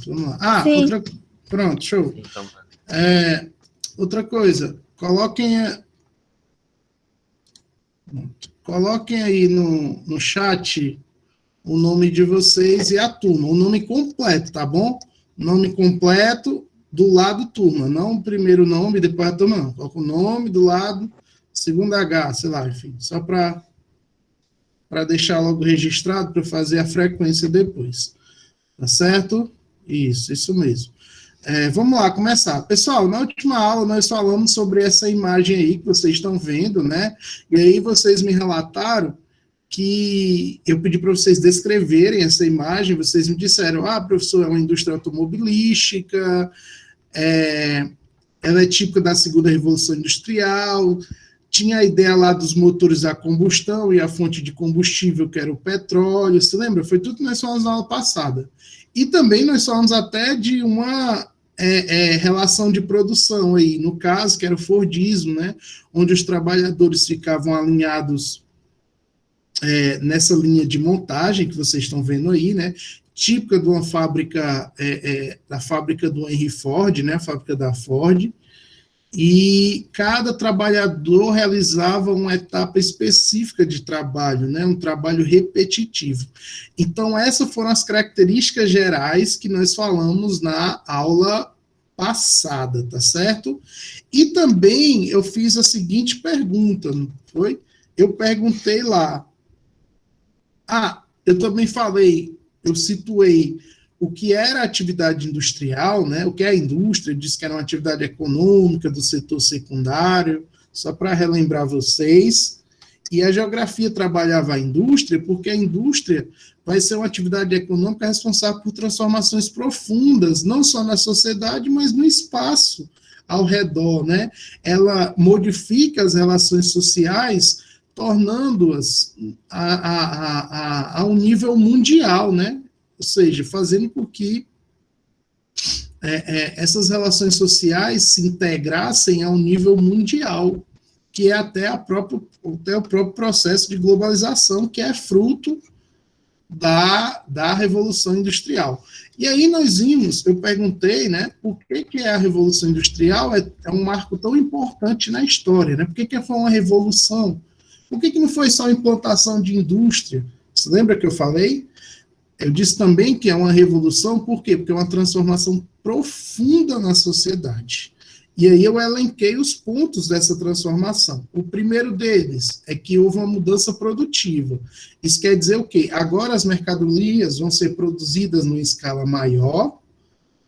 Pronto, vamos lá. Ah, Sim. Pronto, show. Então, Outra coisa, coloquem aí no chat o nome de vocês e a turma, o nome completo, tá bom? Nome completo do lado turma, não o primeiro nome, depois a turma, não. Coloca o nome do lado, segundo H, sei lá, enfim, só para deixar logo registrado, para fazer a frequência depois. Tá certo? Isso mesmo. Vamos lá, começar. Pessoal, na última aula nós falamos sobre essa imagem aí que vocês estão vendo, né? E aí vocês me relataram que eu pedi para vocês descreverem essa imagem, vocês me disseram, professor, é uma indústria automobilística, ela é típica da segunda revolução industrial, tinha a ideia lá dos motores a combustão e a fonte de combustível, que era o petróleo, você lembra? Foi tudo que nós falamos na aula passada. E também nós falamos até de uma relação de produção aí, no caso, que era o Fordismo, né? Onde os trabalhadores ficavam alinhados nessa linha de montagem que vocês estão vendo aí, né? Típica de uma fábrica, da fábrica do Henry Ford, né? A fábrica da Ford. E cada trabalhador realizava uma etapa específica de trabalho, né, um trabalho repetitivo. Então, essas foram as características gerais que nós falamos na aula passada, tá certo? E também eu fiz a seguinte pergunta, não foi? Eu perguntei lá, eu também falei, eu situei o que era a atividade industrial, né, o que é a indústria, disse que era uma atividade econômica do setor secundário, só para relembrar vocês, e a geografia trabalhava a indústria, porque a indústria vai ser uma atividade econômica responsável por transformações profundas, não só na sociedade, mas no espaço ao redor, né? Ela modifica as relações sociais, tornando-as a um nível mundial, né? Ou seja, fazendo com que essas relações sociais se integrassem a um nível mundial, que é até o próprio processo de globalização, que é fruto da Revolução Industrial. E aí nós vimos, eu perguntei, né, por que a Revolução Industrial é um marco tão importante na história, né? Por que foi uma revolução? Por que não foi só a implantação de indústria? Você lembra que eu falei? Eu disse também que é uma revolução, por quê? Porque é uma transformação profunda na sociedade. E aí eu elenquei os pontos dessa transformação. O primeiro deles é que houve uma mudança produtiva. Isso quer dizer o quê? Agora as mercadorias vão ser produzidas numa escala maior,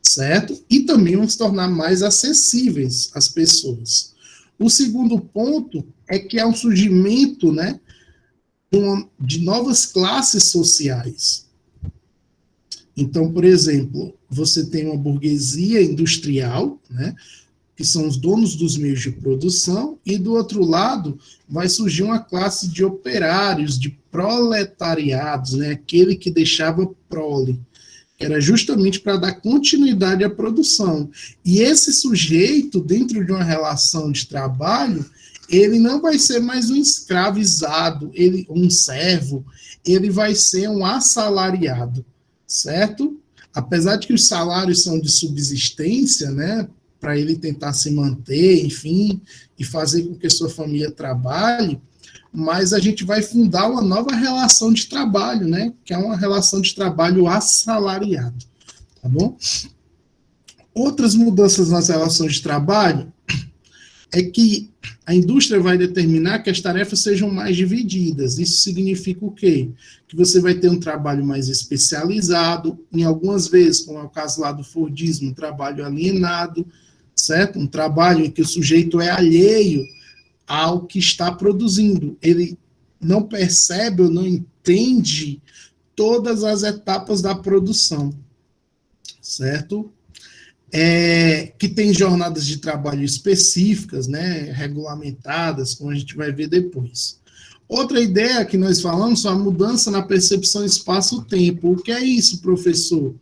certo? E também vão se tornar mais acessíveis às pessoas. O segundo ponto é que há um surgimento, né, de novas classes sociais. Então, por exemplo, você tem uma burguesia industrial, né, que são os donos dos meios de produção, e do outro lado vai surgir uma classe de operários, de proletariados, né, aquele que deixava prole, que era justamente para dar continuidade à produção. E esse sujeito, dentro de uma relação de trabalho, ele não vai ser mais um escravizado, um servo, ele vai ser um assalariado, certo? Apesar de que os salários são de subsistência, né, para ele tentar se manter, enfim, e fazer com que sua família trabalhe, mas a gente vai fundar uma nova relação de trabalho, né, que é uma relação de trabalho assalariado, tá bom? Outras mudanças nas relações de trabalho é que a indústria vai determinar que as tarefas sejam mais divididas. Isso significa o quê? Que você vai ter um trabalho mais especializado, em algumas vezes, como é o caso lá do Fordismo, um trabalho alienado, certo? Um trabalho em que o sujeito é alheio ao que está produzindo. Ele não percebe ou não entende todas as etapas da produção, certo? Que tem jornadas de trabalho específicas, né, regulamentadas, como a gente vai ver depois. Outra ideia que nós falamos é a mudança na percepção espaço-tempo. O que é isso, professor?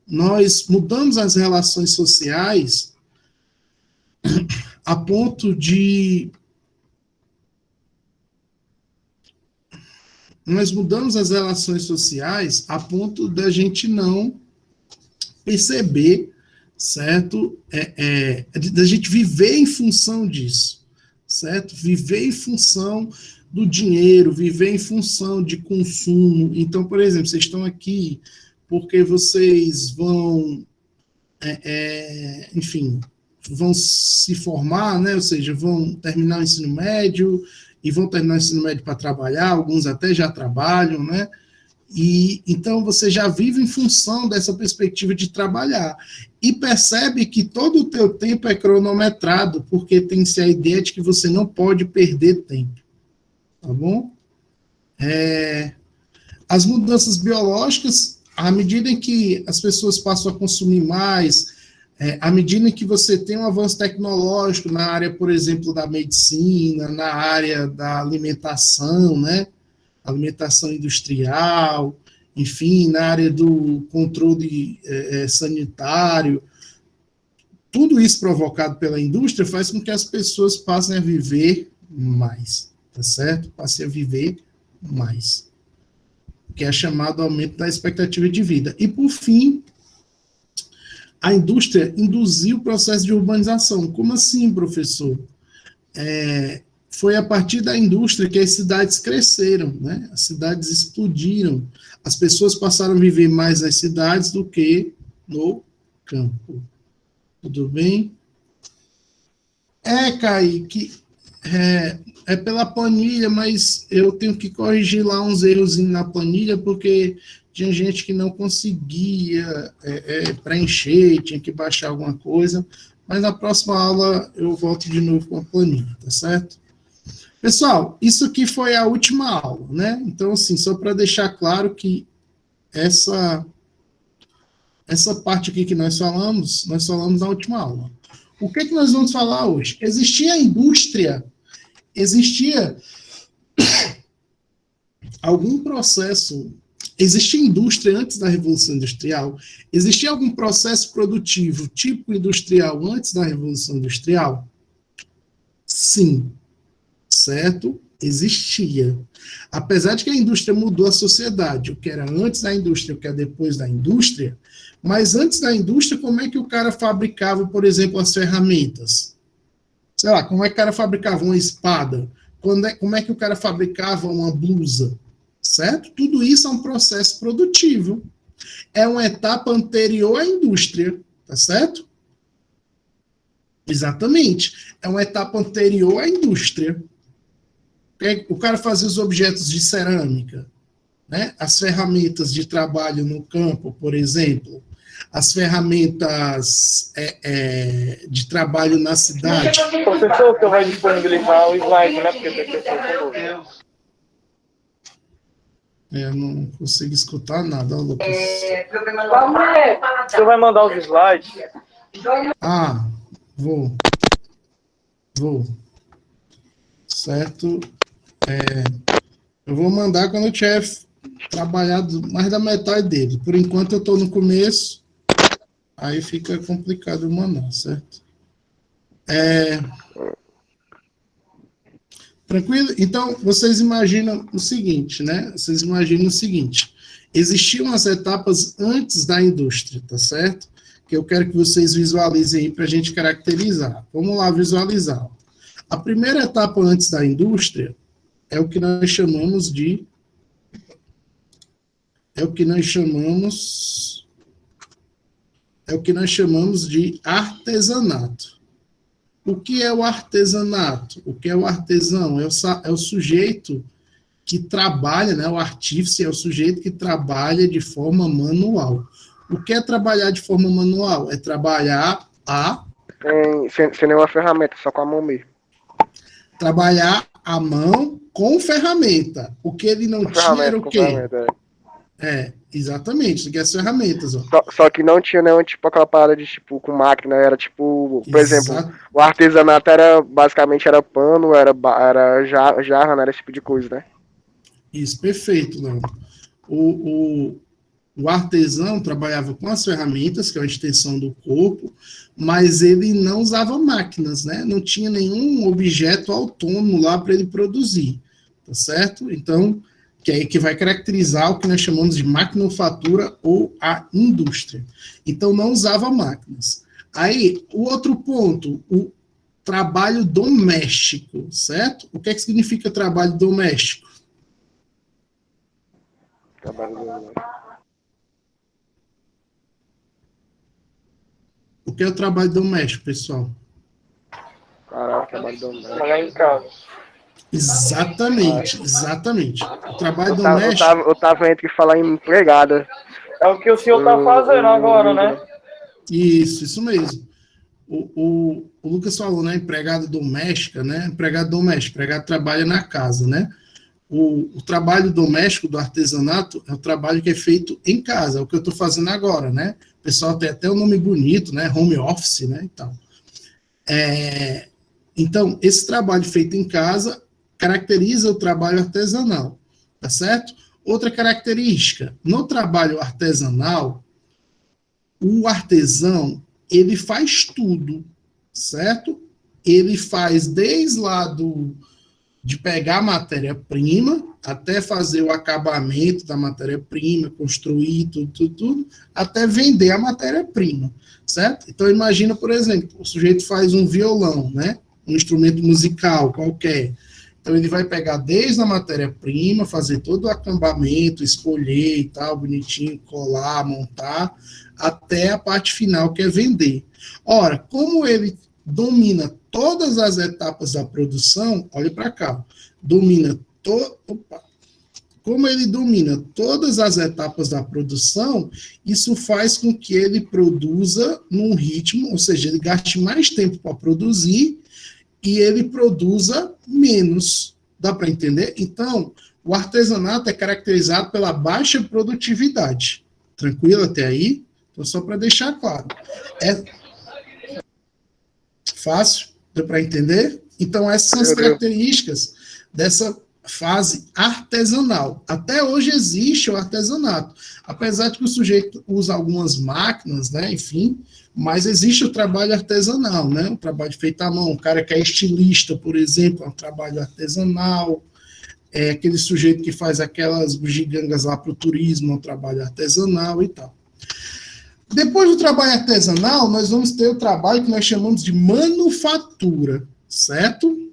Nós mudamos as relações sociais a ponto de... Nós mudamos as relações sociais a ponto da gente não perceber, certo? Da gente viver em função disso, certo? Viver em função do dinheiro, viver em função de consumo. Então, por exemplo, vocês estão aqui porque vocês vão, enfim, vão se formar, né? Ou seja, vão terminar o ensino médio e vão terminar o ensino médio para trabalhar, alguns até já trabalham, né? E então você já vive em função dessa perspectiva de trabalhar e percebe que todo o teu tempo é cronometrado, porque tem-se a ideia de que você não pode perder tempo, tá bom? As mudanças biológicas, à medida em que as pessoas passam a consumir mais, à medida em que você tem um avanço tecnológico na área, por exemplo, da medicina, na área da alimentação, né? Alimentação industrial, enfim, na área do controle sanitário, tudo isso provocado pela indústria faz com que as pessoas passem a viver mais, tá certo? Passem a viver mais, que é chamado aumento da expectativa de vida. E, por fim, a indústria induziu o processo de urbanização. Como assim, professor? Foi a partir da indústria que as cidades cresceram, né? As cidades explodiram. As pessoas passaram a viver mais nas cidades do que no campo. Tudo bem? Kaique, é pela planilha, mas eu tenho que corrigir lá uns erros na planilha, porque tinha gente que não conseguia preencher, tinha que baixar alguma coisa, mas na próxima aula eu volto de novo com a planilha, tá certo? Pessoal, isso aqui foi a última aula, né? Então, assim, só para deixar claro que essa parte aqui que nós falamos na última aula. O que nós vamos falar hoje? Existia algum processo, existia indústria antes da Revolução Industrial? Existia algum processo produtivo tipo industrial antes da Revolução Industrial? Sim. Certo? Existia. Apesar de que a indústria mudou a sociedade, o que era antes da indústria, o que é depois da indústria, mas antes da indústria, como é que o cara fabricava, por exemplo, as ferramentas? Sei lá, como é que o cara fabricava uma espada? Como é que o cara fabricava uma blusa? Certo? Tudo isso é um processo produtivo. É uma etapa anterior à indústria, tá certo? Exatamente. É uma etapa anterior à indústria. O cara fazia os objetos de cerâmica, né? As ferramentas de trabalho no campo, por exemplo, as ferramentas de trabalho na cidade. Professor, que eu vou disponibilizar o slide, né? Porque tem pessoa com Eu não consigo escutar nada, Lucas. Você vai mandar os slides? Vou. Certo? Eu vou mandar quando eu tiver trabalhado mais da metade dele. Por enquanto eu estou no começo, aí fica complicado mandar, certo? Tranquilo? Então, vocês imaginam o seguinte, né? Existiam as etapas antes da indústria, tá certo? Que eu quero que vocês visualizem aí para a gente caracterizar. Vamos lá visualizar. A primeira etapa antes da indústria é o que nós chamamos de artesanato. O que é o artesanato? O que é o artesão? É o sujeito que trabalha, né? O artífice é o sujeito que trabalha de forma manual. O que é trabalhar de forma manual? É trabalhar sem nenhuma ferramenta, só com a mão mesmo. Trabalhar a mão com ferramenta. O que ele não tinha era o quê? Exatamente, as ferramentas. Ó. Só que não tinha nenhum, tipo, aquela parada de, tipo, com máquina, era tipo, por exemplo, o artesanato basicamente era pano, era jarra, né, era esse tipo de coisa, né? Isso, perfeito, Léo. O artesão trabalhava com as ferramentas, que é a extensão do corpo, mas ele não usava máquinas, né? Não tinha nenhum objeto autônomo lá para ele produzir, tá certo? Então, que vai caracterizar o que nós chamamos de maquinofatura ou a indústria. Então, não usava máquinas. Aí, o outro ponto, o trabalho doméstico, certo? O que é que significa trabalho doméstico? Trabalho doméstico. O que é o trabalho doméstico, pessoal? Caraca, trabalho doméstico. Trabalhar em casa. Exatamente. O trabalho doméstico... Eu tava entre falar em empregada. É o que o senhor tá fazendo agora, né? Isso mesmo. O Lucas falou, né? Empregada doméstica, né? Empregado trabalha na casa, né? O trabalho doméstico do artesanato é o trabalho que é feito em casa, é o que eu estou fazendo agora, né? O pessoal tem até um nome bonito, né? Home office, né? Então, esse trabalho feito em casa caracteriza o trabalho artesanal, tá certo? Outra característica, no trabalho artesanal, o artesão, ele faz tudo, certo? Ele faz desde lá de pegar a matéria-prima, até fazer o acabamento da matéria-prima, construir tudo, até vender a matéria-prima, certo? Então, imagina, por exemplo, o sujeito faz um violão, né? Um instrumento musical qualquer. Então, ele vai pegar desde a matéria-prima, fazer todo o acabamento, escolher e tal, bonitinho, colar, montar, até a parte final, que é vender. Ora, como ele domina todas as etapas da produção, olhe para cá, como ele domina todas as etapas da produção, isso faz com que ele produza num ritmo, ou seja, ele gaste mais tempo para produzir e ele produza menos. Dá para entender? Então, o artesanato é caracterizado pela baixa produtividade. Tranquilo até aí? Então, só para deixar claro. É fácil? Deu para entender? Então, essas são as características dessa fase artesanal. Até hoje existe o artesanato. Apesar de que o sujeito usa algumas máquinas, né, enfim, mas existe o trabalho artesanal, né, o trabalho feito à mão. O cara que é estilista, por exemplo, é um trabalho artesanal. É aquele sujeito que faz aquelas bugigangas lá para o turismo, é um trabalho artesanal e tal. Depois do trabalho artesanal, nós vamos ter o trabalho que nós chamamos de manufatura, certo?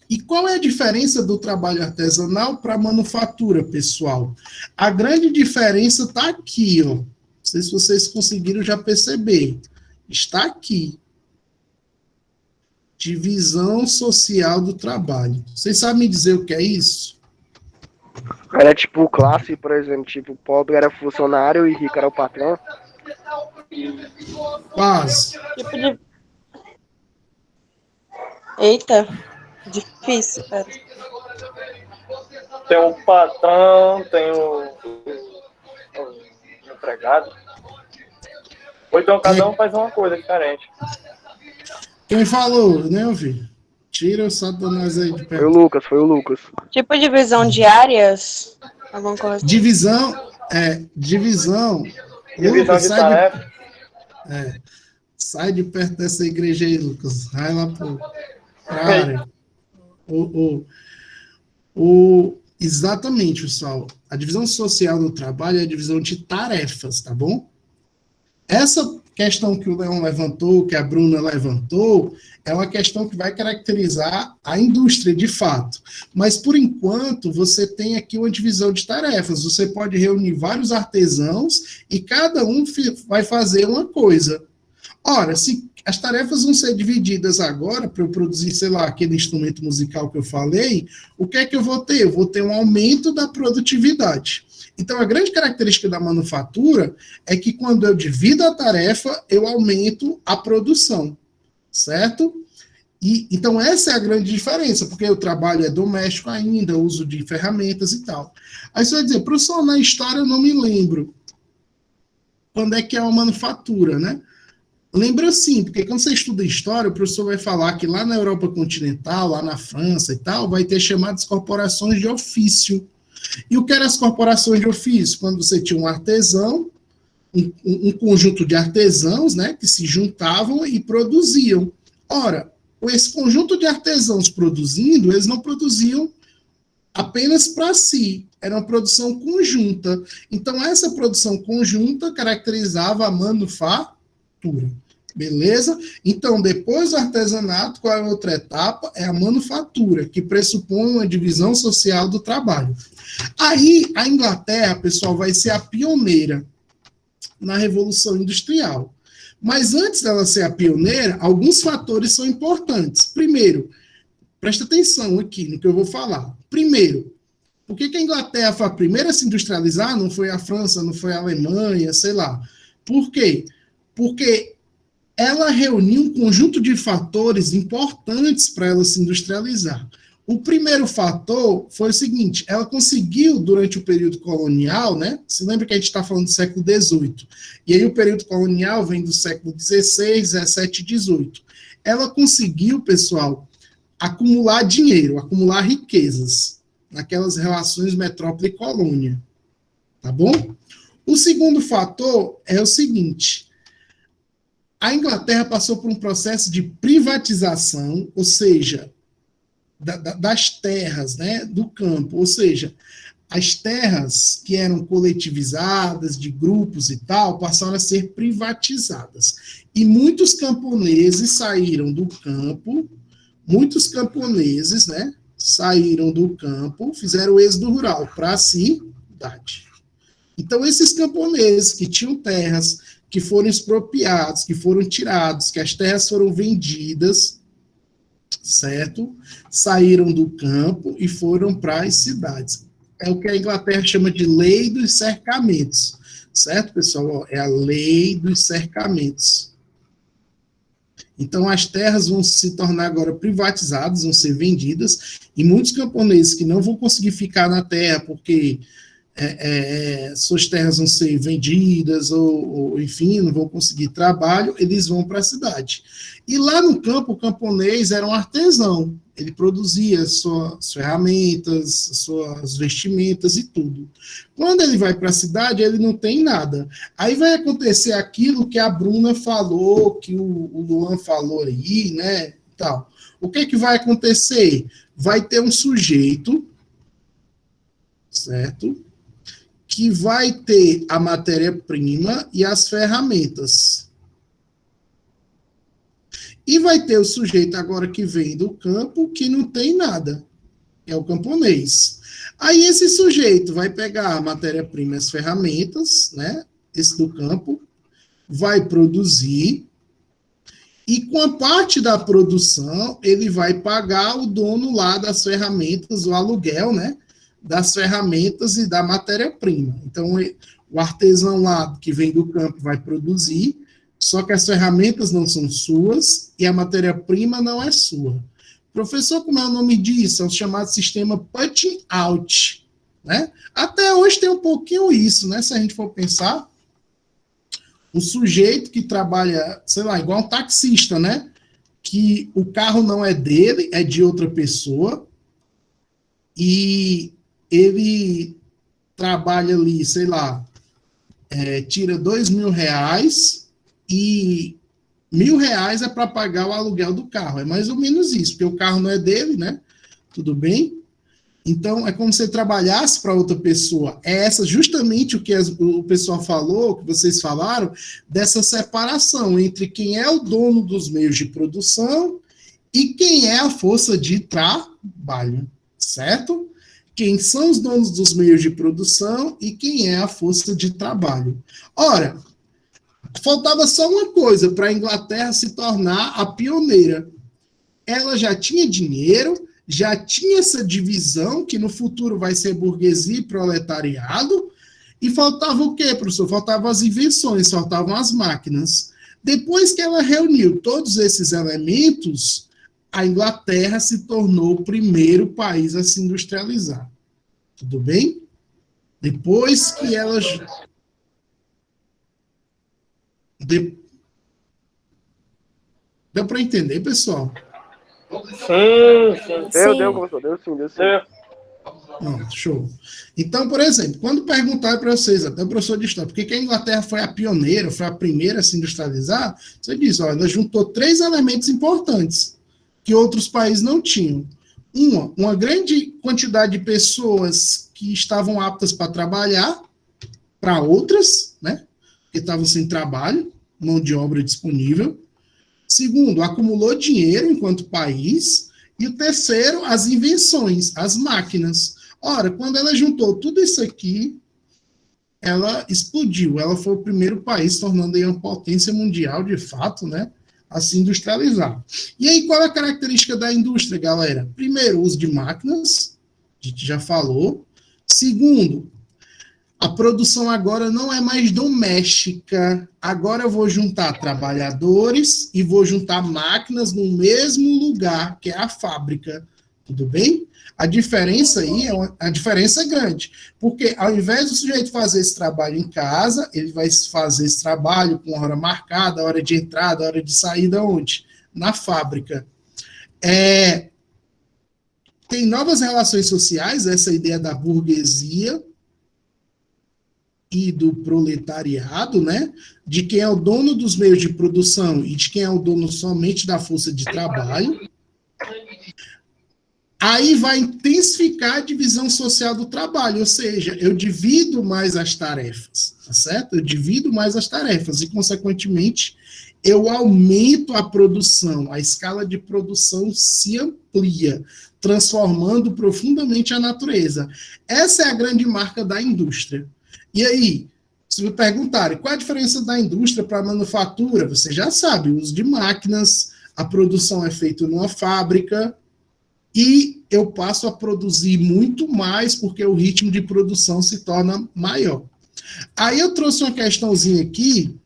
E qual é a diferença do trabalho artesanal para a manufatura, pessoal? A grande diferença está aqui, ó. Não sei se vocês conseguiram já perceber. Está aqui. Divisão social do trabalho. Vocês sabem me dizer o que é isso? Era tipo classe, por exemplo, tipo, pobre era funcionário e rico era o patrão. Quase. Eita, difícil, cara. Tem o patrão, tem o empregado. Ou então cada um faz uma coisa diferente. Quem falou? Eu nem ouvi. Tira o Satanás aí de perto. Foi o Lucas. Tipo divisão de áreas? Alguma coisa assim. Divisão. Divisão Lucas, de tarefa. Sai de perto dessa igreja aí, Lucas. Vai lá pra área. Exatamente, pessoal. A divisão social do trabalho é a divisão de tarefas, tá bom? Essa questão que o Leão levantou, que a Bruna levantou, é uma questão que vai caracterizar a indústria, de fato. Mas, por enquanto, você tem aqui uma divisão de tarefas. Você pode reunir vários artesãos e cada um vai fazer uma coisa. Ora, se as tarefas vão ser divididas agora para eu produzir, sei lá, aquele instrumento musical que eu falei, o que é que eu vou ter? Eu vou ter um aumento da produtividade. Então, a grande característica da manufatura é que quando eu divido a tarefa, eu aumento a produção, certo? Então, essa é a grande diferença, porque o trabalho é doméstico ainda, uso de ferramentas e tal. Aí você vai dizer, professor, na história eu não me lembro quando é que é uma manufatura, né? Lembra sim, porque quando você estuda história, o professor vai falar que lá na Europa continental, lá na França e tal, vai ter chamadas corporações de ofício. E o que eram as corporações de ofício? Quando você tinha um artesão, um conjunto de artesãos, né, que se juntavam e produziam. Ora, esse conjunto de artesãos produzindo, eles não produziam apenas para si. Era uma produção conjunta. Então, essa produção conjunta caracterizava a manufatura. Beleza? Então, depois do artesanato, qual é a outra etapa? É a manufatura, que pressupõe uma divisão social do trabalho. Aí, a Inglaterra, pessoal, vai ser a pioneira na Revolução Industrial. Mas antes dela ser a pioneira, alguns fatores são importantes. Primeiro, presta atenção aqui no que eu vou falar. Primeiro, por que a Inglaterra foi a primeira a se industrializar? Não foi a França, não foi a Alemanha, sei lá. Por quê? Porque ela reuniu um conjunto de fatores importantes para ela se industrializar. O primeiro fator foi o seguinte: ela conseguiu, durante o período colonial, né? Você lembra que a gente está falando do século XVIII, e aí o período colonial vem do século XVI, XVII e XVIII. Ela conseguiu, pessoal, acumular dinheiro, acumular riquezas naquelas relações metrópole e colônia. Tá bom? O segundo fator é o seguinte: a Inglaterra passou por um processo de privatização, ou seja, das terras, né, do campo, ou seja, as terras que eram coletivizadas, de grupos e tal, passaram a ser privatizadas. E muitos camponeses saíram do campo, né, saíram do campo, fizeram o êxodo rural para a cidade. Então, esses camponeses que tinham terras, que foram expropriados, que foram tirados, que as terras foram vendidas, certo? Saíram do campo e foram para as cidades. É o que a Inglaterra chama de lei dos cercamentos, certo, pessoal? É a lei dos cercamentos. Então, as terras vão se tornar agora privatizadas, vão ser vendidas, e muitos camponeses que não vão conseguir ficar na terra porque suas terras vão ser vendidas, ou enfim, não vão conseguir trabalho, eles vão para a cidade. E lá no campo, o camponês era um artesão, ele produzia suas ferramentas, suas vestimentas e tudo. Quando ele vai para a cidade, ele não tem nada. Aí vai acontecer aquilo que a Bruna falou, que o Luan falou aí, né, tal. O que vai acontecer? Vai ter um sujeito, certo? Que vai ter a matéria-prima e as ferramentas. E vai ter o sujeito agora que vem do campo que não tem nada. É o camponês. Aí esse sujeito vai pegar a matéria-prima e as ferramentas, né? Esse do campo, vai produzir, e com a parte da produção, ele vai pagar o dono lá das ferramentas, o aluguel, né? Das ferramentas e da matéria-prima. Então, o artesão lá que vem do campo vai produzir, só que as ferramentas não são suas e a matéria-prima não é sua. Professor, como é o nome disso? É o chamado sistema putting out, né? Até hoje tem um pouquinho isso, né? Se a gente for pensar, um sujeito que trabalha, sei lá, igual um taxista, né? Que o carro não é dele, é de outra pessoa, e ele trabalha ali, sei lá, tira R$2.000 e R$1.000 é para pagar o aluguel do carro. É mais ou menos isso, porque o carro não é dele, né? Tudo bem? Então, é como se você trabalhasse para outra pessoa. É essa justamente o que o pessoal falou, que vocês falaram, dessa separação entre quem é o dono dos meios de produção e quem é a força de trabalho, certo? Quem são os donos dos meios de produção e quem é a força de trabalho. Ora, faltava só uma coisa para a Inglaterra se tornar a pioneira. Ela já tinha dinheiro, já tinha essa divisão, que no futuro vai ser burguesia e proletariado, e faltava o quê, professor? Faltavam as invenções, faltavam as máquinas. Depois que ela reuniu todos esses elementos, a Inglaterra se tornou o primeiro país a se industrializar. Tudo bem? Depois que ela... Deu para entender, pessoal? Sim. Deu, professor, deu sim. Não, show. Então, por exemplo, quando perguntar para vocês, até o professor de história, por que a Inglaterra foi a pioneira, foi a primeira a se industrializar, você diz, olha, ela juntou 3 elementos importantes que outros países não tinham. uma grande quantidade de pessoas que estavam aptas para trabalhar, para outras, né, que estavam sem trabalho, mão de obra disponível. Segundo, acumulou dinheiro enquanto país. E o terceiro, as invenções, as máquinas. Ora, quando ela juntou tudo isso aqui, ela explodiu. Ela foi o primeiro país, tornando aí uma potência mundial, de fato, né, a se industrializar. E aí, qual é a característica da indústria, galera? Primeiro, o uso de máquinas, a gente já falou. Segundo, a produção agora não é mais doméstica. Agora eu vou juntar trabalhadores e vou juntar máquinas no mesmo lugar, que é a fábrica. Tudo bem? A diferença aí a diferença é grande. Porque ao invés do sujeito fazer esse trabalho em casa, ele vai fazer esse trabalho com hora marcada, hora de entrada, hora de saída, onde? Na fábrica. Tem novas relações sociais, essa ideia da burguesia e do proletariado, né? De quem é o dono dos meios de produção e de quem é o dono somente da força de trabalho. Aí vai intensificar a divisão social do trabalho, ou seja, eu divido mais as tarefas, tá certo? Eu divido mais as tarefas e, consequentemente, eu aumento a produção, a escala de produção se amplia, transformando profundamente a natureza. Essa é a grande marca da indústria. E aí, se me perguntarem qual é a diferença da indústria para a manufatura, você já sabe, o uso de máquinas, a produção é feita numa fábrica e eu passo a produzir muito mais porque o ritmo de produção se torna maior. Aí eu trouxe uma questãozinha aqui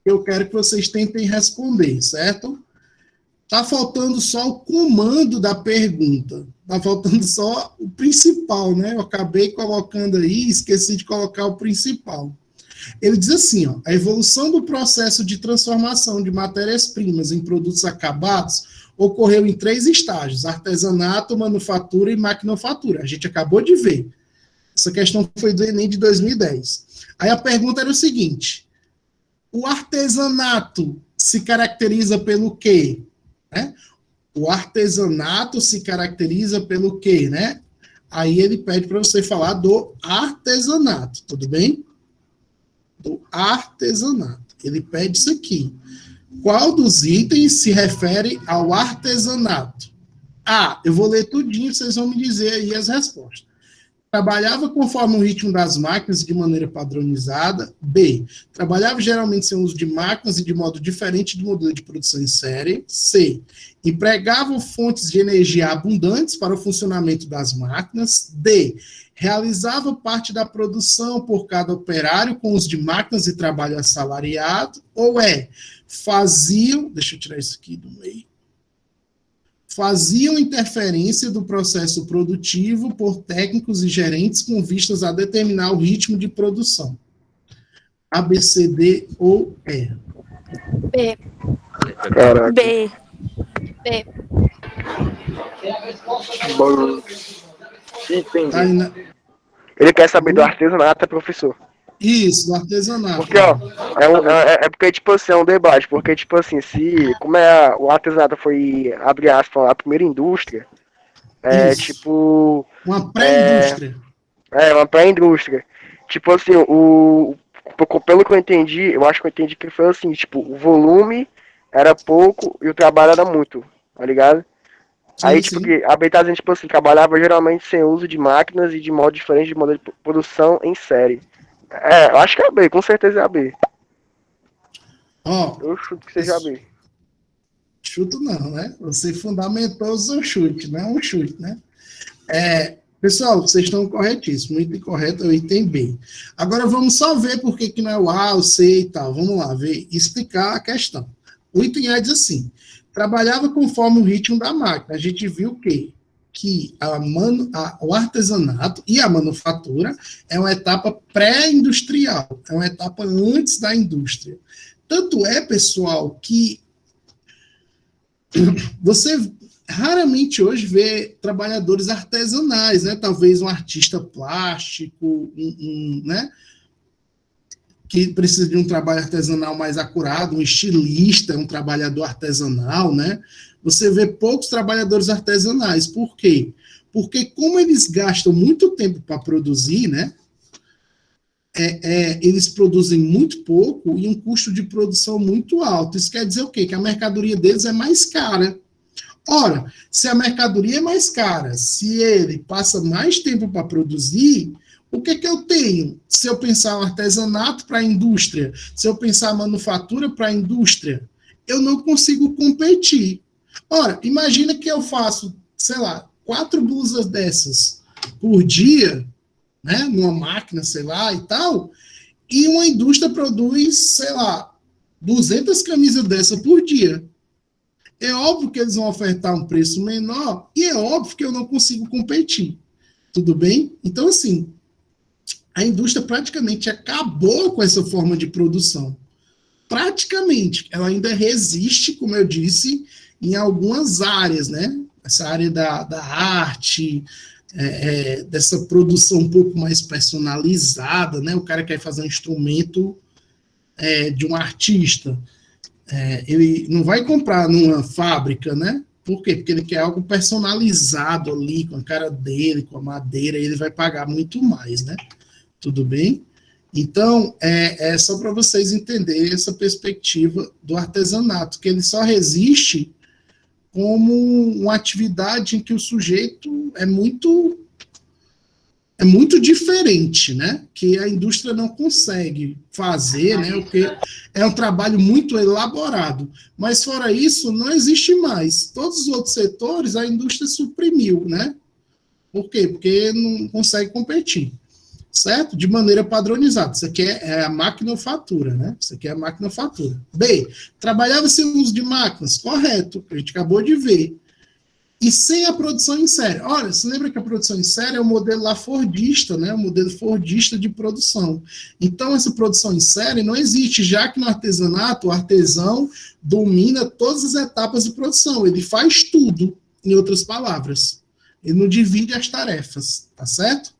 que eu quero que vocês tentem responder, certo? Tá faltando só o comando da pergunta. Tá faltando só o principal, né? Eu acabei colocando aí, esqueci de colocar o principal. Ele diz assim, ó, a evolução do processo de transformação de matérias-primas em produtos acabados ocorreu em 3 estágios: artesanato, manufatura e maquinofatura. A gente acabou de ver. Essa questão foi do Enem de 2010. Aí a pergunta era o seguinte: o artesanato se caracteriza pelo quê? Né? O artesanato se caracteriza pelo quê, né? Aí ele pede para você falar do artesanato, tudo bem? Do artesanato. Ele pede isso aqui. Qual dos itens se refere ao artesanato? A, eu vou ler tudinho, vocês vão me dizer aí as respostas. Trabalhava conforme o ritmo das máquinas de maneira padronizada. B, trabalhava geralmente sem uso de máquinas e de modo diferente do modelo de produção em série. C, empregava fontes de energia abundantes para o funcionamento das máquinas. D, realizava parte da produção por cada operário com uso de máquinas e trabalho assalariado. Ou faziam, deixa eu tirar isso aqui do meio, faziam interferência do processo produtivo por técnicos e gerentes com vistas a determinar o ritmo de produção. A, B, C, D ou E? B. Caraca. B. B. Tá aí na... Ele quer saber do artesanato, professor. Isso, do artesanato. Porque, ó, é porque, tipo assim, é um debate, porque, tipo assim, como o artesanato foi, abre aspas, a primeira indústria, Isso. tipo... Uma pré-indústria. Uma pré-indústria. Tipo assim, pelo que eu entendi, eu acho que eu entendi que foi assim, tipo, o volume era pouco e o trabalho era muito, tá ligado? Sim, aí, tipo, que a Beitazin, tipo assim, trabalhava geralmente sem uso de máquinas e de modo diferente de modelo de produção em série. Eu acho que é a B, com certeza é a B. Ó, eu chuto que seja a B. Chuto não, né? Você fundamentou o seu chute, não é um chute, né? Pessoal, vocês estão corretíssimos. O item correto é o item B. Agora vamos só ver por que não é o A, o C e tal. Vamos lá, ver, explicar a questão. O item A diz assim: trabalhava conforme o ritmo da máquina. A gente viu que o artesanato e a manufatura é uma etapa pré-industrial, é uma etapa antes da indústria. Tanto é, pessoal, que você raramente hoje vê trabalhadores artesanais, né? Talvez um artista plástico, né? que precisa de um trabalho artesanal mais acurado, um estilista, um trabalhador artesanal, né? Você vê poucos trabalhadores artesanais. Por quê? Porque como eles gastam muito tempo para produzir, né? Eles produzem muito pouco e um custo de produção muito alto. Isso quer dizer o quê? Que a mercadoria deles é mais cara. Ora, se a mercadoria é mais cara, se ele passa mais tempo para produzir, o que eu tenho? Se eu pensar um artesanato para a indústria, se eu pensar manufatura para a indústria, eu não consigo competir. Ora, imagina que eu faço, sei lá, 4 blusas dessas por dia, né, numa máquina, sei lá, e tal, e uma indústria produz, sei lá, 200 camisas dessa por dia. É óbvio que eles vão ofertar um preço menor e é óbvio que eu não consigo competir. Tudo bem? Então, assim, a indústria praticamente acabou com essa forma de produção. Praticamente. Ela ainda resiste, como eu disse, em algumas áreas, né? Essa área da arte, dessa produção um pouco mais personalizada, né? O cara quer fazer um instrumento de um artista. Ele não vai comprar numa fábrica, né? Por quê? Porque ele quer algo personalizado ali, com a cara dele, com a madeira, e ele vai pagar muito mais, né? Tudo bem? Então, é só para vocês entenderem essa perspectiva do artesanato, que ele só resiste como uma atividade em que o sujeito é muito diferente, né? Que a indústria não consegue fazer, né? Porque é um trabalho muito elaborado. Mas fora isso, não existe mais. Todos os outros setores a indústria suprimiu, né? Por quê? Porque não consegue competir, certo? De maneira padronizada. Isso aqui é a maquinofatura, né? Isso aqui é a maquinofatura. B, trabalhava-se o uso de máquinas, correto, a gente acabou de ver. E sem a produção em série. Olha, você lembra que a produção em série é o modelo lá fordista, né? O modelo fordista de produção. Então, essa produção em série não existe, já que no artesanato, o artesão domina todas as etapas de produção. Ele faz tudo, em outras palavras. Ele não divide as tarefas, tá certo?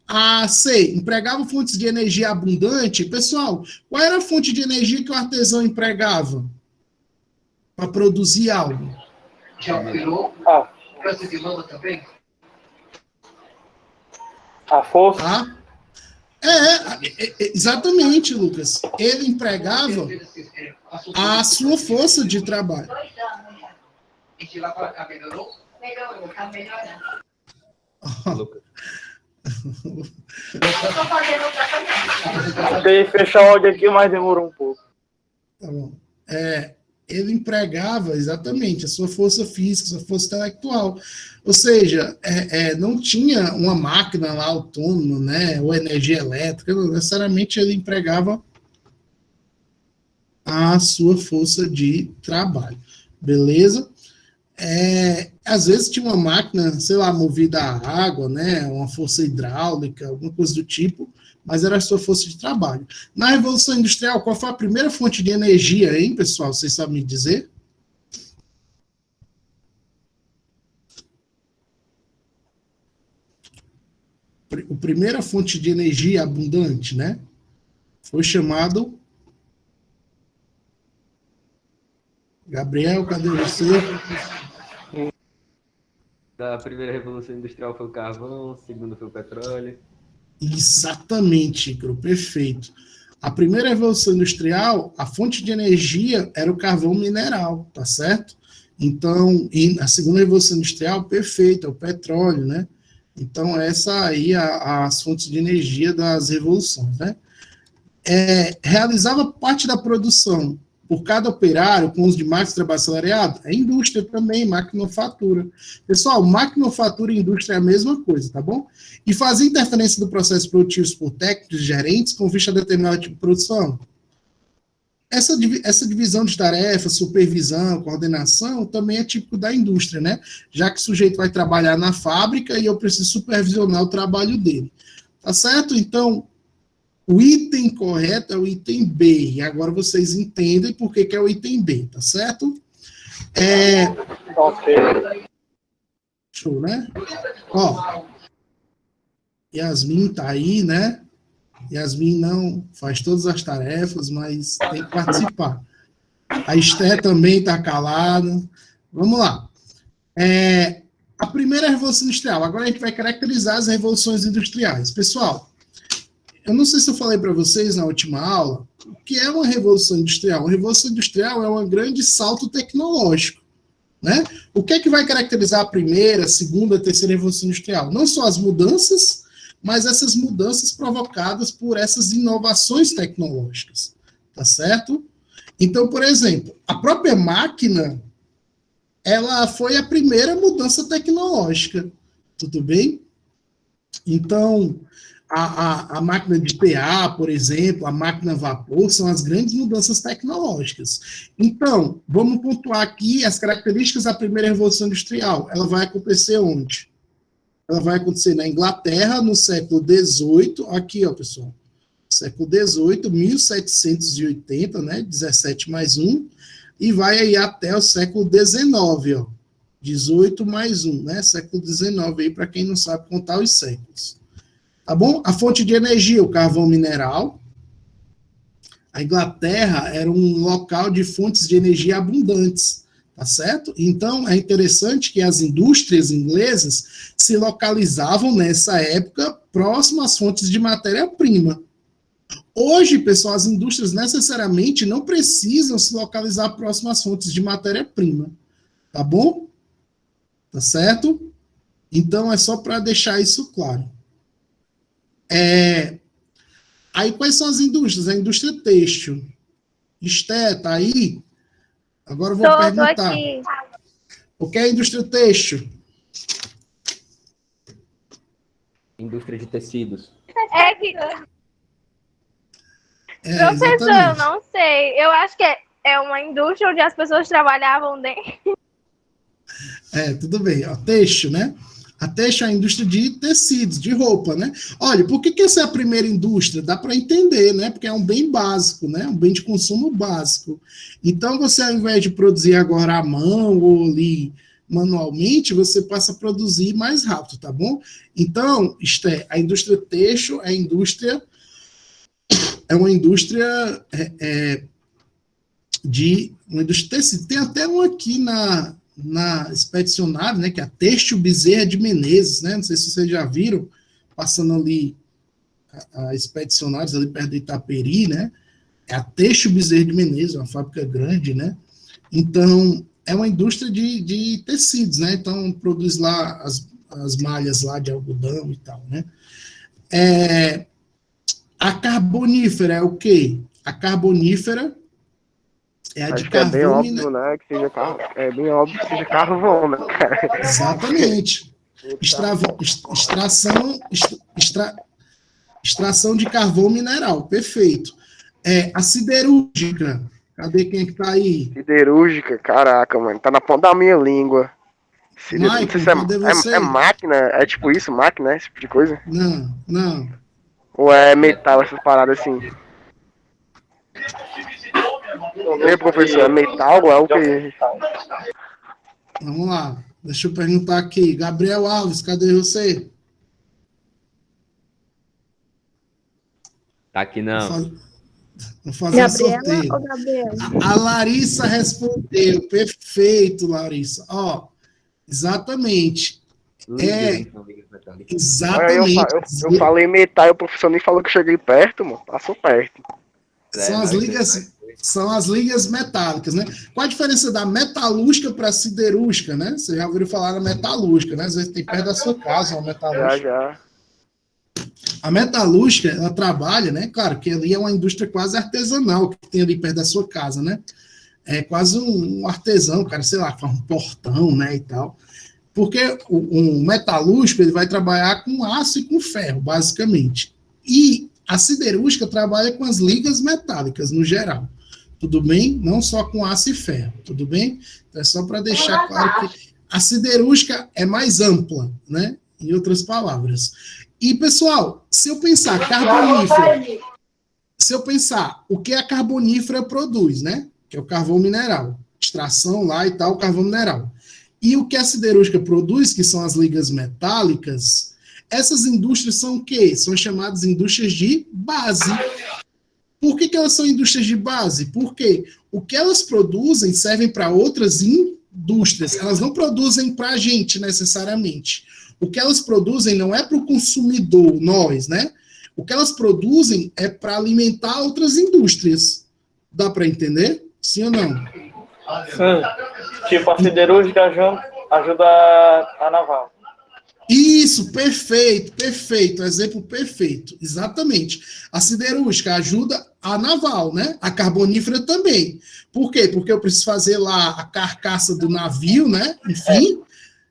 A C, empregava fontes de energia abundante. Pessoal, qual era a fonte de energia que o artesão empregava para produzir algo? Já operou? Câncer de mama também? A força? Tá? Exatamente, Lucas. Ele empregava a sua força de trabalho. E de lá melhorou? Melhorou, tá melhorando. Lucas. Eu tô fazendo o tratamento. Tentei fechar o áudio aqui, mas demorou um pouco. Tá bom. Ele empregava exatamente a sua força física, a sua força intelectual. Ou seja, não tinha uma máquina lá autônoma, né, ou energia elétrica, não, necessariamente ele empregava a sua força de trabalho. Beleza? Às vezes tinha uma máquina, sei lá, movida a água, né, uma força hidráulica, alguma coisa do tipo, mas era a sua força de trabalho. Na Revolução Industrial, qual foi a primeira fonte de energia, hein, pessoal? Vocês sabem me dizer? A primeira fonte de energia abundante, né, foi chamado... Gabriel, cadê você? Da primeira revolução industrial foi o carvão, a segunda foi o petróleo. Exatamente, Icaro, perfeito. A primeira revolução industrial, a fonte de energia era o carvão mineral, tá certo? Então, e a segunda revolução industrial, perfeito, é o petróleo, né? Então, essa aí as fontes de energia das revoluções, né? Realizava parte da produção por cada operário, com uso de máquinas de trabalho assalariado, é indústria também, maquinofatura. Pessoal, maquinofatura e indústria é a mesma coisa, tá bom? E fazer interferência do processo produtivo por técnicos e gerentes com vista a determinado tipo de produção. Essa divisão de tarefas, supervisão, coordenação, também é típico da indústria, né? Já que o sujeito vai trabalhar na fábrica e eu preciso supervisionar o trabalho dele. Tá certo? Então, o item correto é o item B. E agora vocês entendem por que é o item B, tá certo? Ok. Show, né? Ó, Yasmin tá aí, né? Yasmin não faz todas as tarefas, mas tem que participar. A Esté também está calada. Vamos lá. A primeira revolução industrial. Agora a gente vai caracterizar as revoluções industriais. Pessoal, eu não sei se eu falei para vocês na última aula o que é uma revolução industrial. Uma revolução industrial é um grande salto tecnológico, né? O que é que vai caracterizar a primeira, a segunda, a terceira revolução industrial? Não só as mudanças, mas essas mudanças provocadas por essas inovações tecnológicas, tá certo? Então, por exemplo, a própria máquina, ela foi a primeira mudança tecnológica, tudo bem? Então, a máquina de PA, por exemplo, a máquina a vapor, são as grandes mudanças tecnológicas. Então, vamos pontuar aqui as características da primeira revolução industrial. Ela vai acontecer onde? Ela vai acontecer na Inglaterra, no século XVIII, aqui, ó, pessoal, século XVIII, 1780, né, 17 mais 1, e vai aí até o século XIX, ó, 18 mais 1, né, século XIX, aí, para quem não sabe contar os séculos. Tá bom? A fonte de energia, o carvão mineral. A Inglaterra era um local de fontes de energia abundantes, tá certo? Então, é interessante que as indústrias inglesas se localizavam nessa época próximo às fontes de matéria-prima. Hoje, pessoal, as indústrias necessariamente não precisam se localizar próximo às fontes de matéria-prima, tá bom? Tá certo? Então, é só para deixar isso claro. Aí, quais são as indústrias? A indústria têxtil. Esté, tá aí? Agora eu vou perguntar. Tô aqui. O que é a indústria têxtil? Indústria de tecidos. Professor, eu Exatamente. não sei. Eu acho que é uma indústria onde as pessoas trabalhavam dentro. Tudo bem. Ó, têxtil, né? A têxtil é a indústria de tecidos, de roupa, né? Olha, por que essa é a primeira indústria? Dá para entender, né? Porque é um bem básico, né? Um bem de consumo básico. Então, você, ao invés de produzir agora à mão ou ali manualmente, você passa a produzir mais rápido, tá bom? Então, a indústria têxtil é uma indústria de tecido. Tem até um aqui na expedicionária, né, que é a Têxtil Bezerra de Menezes, né, não sei se vocês já viram, passando ali a expedicionários ali perto de Itaperi, né, é a Têxtil Bezerra de Menezes, uma fábrica grande, né, então é uma indústria de tecidos, né, então produz lá as malhas lá de algodão e tal, né. A carbonífera é o quê? A carbonífera é a de Acho que é bem carvão, óbvio, né? Que seja carro. É bem óbvio que seja carvão, né, cara? Exatamente. Extração de carvão mineral, perfeito. A siderúrgica, cadê quem é que tá aí? Siderúrgica, caraca, mano. Tá na ponta da minha língua. Não sei se cadê você? é máquina, é tipo isso, máquina, esse tipo de coisa? Não. Ou é metal, essas paradas assim? Ei, professor, é metal ou é o quê? Vamos lá, deixa eu perguntar aqui. Gabriel Alves, cadê você? Tá aqui não. Vou fazer um sorteio. Ou Gabriela? A Larissa respondeu. Perfeito, Larissa. Ó, exatamente. Ligas, então, ligas metálicas. Exatamente. Eu falei metal e o professor nem falou que eu cheguei perto, mano. Passou perto. São as ligas metálicas, né? Qual a diferença da metalúrgica para a siderúrgica, né? Você já ouviu falar na metalúrgica, né? Às vezes tem perto da sua casa uma metalúrgica. Já. A metalúrgica, ela trabalha, né? Claro que ali é uma indústria quase artesanal que tem ali perto da sua casa, né? É quase um artesão, cara, sei lá, faz um portão, né, e tal. Porque um metalúrgico, ele vai trabalhar com aço e com ferro, basicamente. E a siderúrgica trabalha com as ligas metálicas, no geral. Tudo bem? Não só com aço e ferro, tudo bem? Então é só para deixar claro que a siderúrgica é mais ampla, né? Em outras palavras. E, pessoal, se eu pensar o que a carbonífera produz, né? Que é o carvão mineral, extração lá e tal, carvão mineral. E o que a siderúrgica produz, que são as ligas metálicas, Essas indústrias são o quê? São chamadas indústrias de base. Por que elas são indústrias de base? Porque o que elas produzem servem para outras indústrias. Elas não produzem para a gente, necessariamente. O que elas produzem não é para o consumidor, nós, né? O que elas produzem é para alimentar outras indústrias. Dá para entender? Sim ou não? Sim. Tipo, a siderúrgica ajuda a naval. Isso, perfeito, exemplo perfeito, exatamente. A siderúrgica ajuda a naval, né? A carbonífera também. Por quê? Porque eu preciso fazer lá a carcaça do navio, né? Enfim,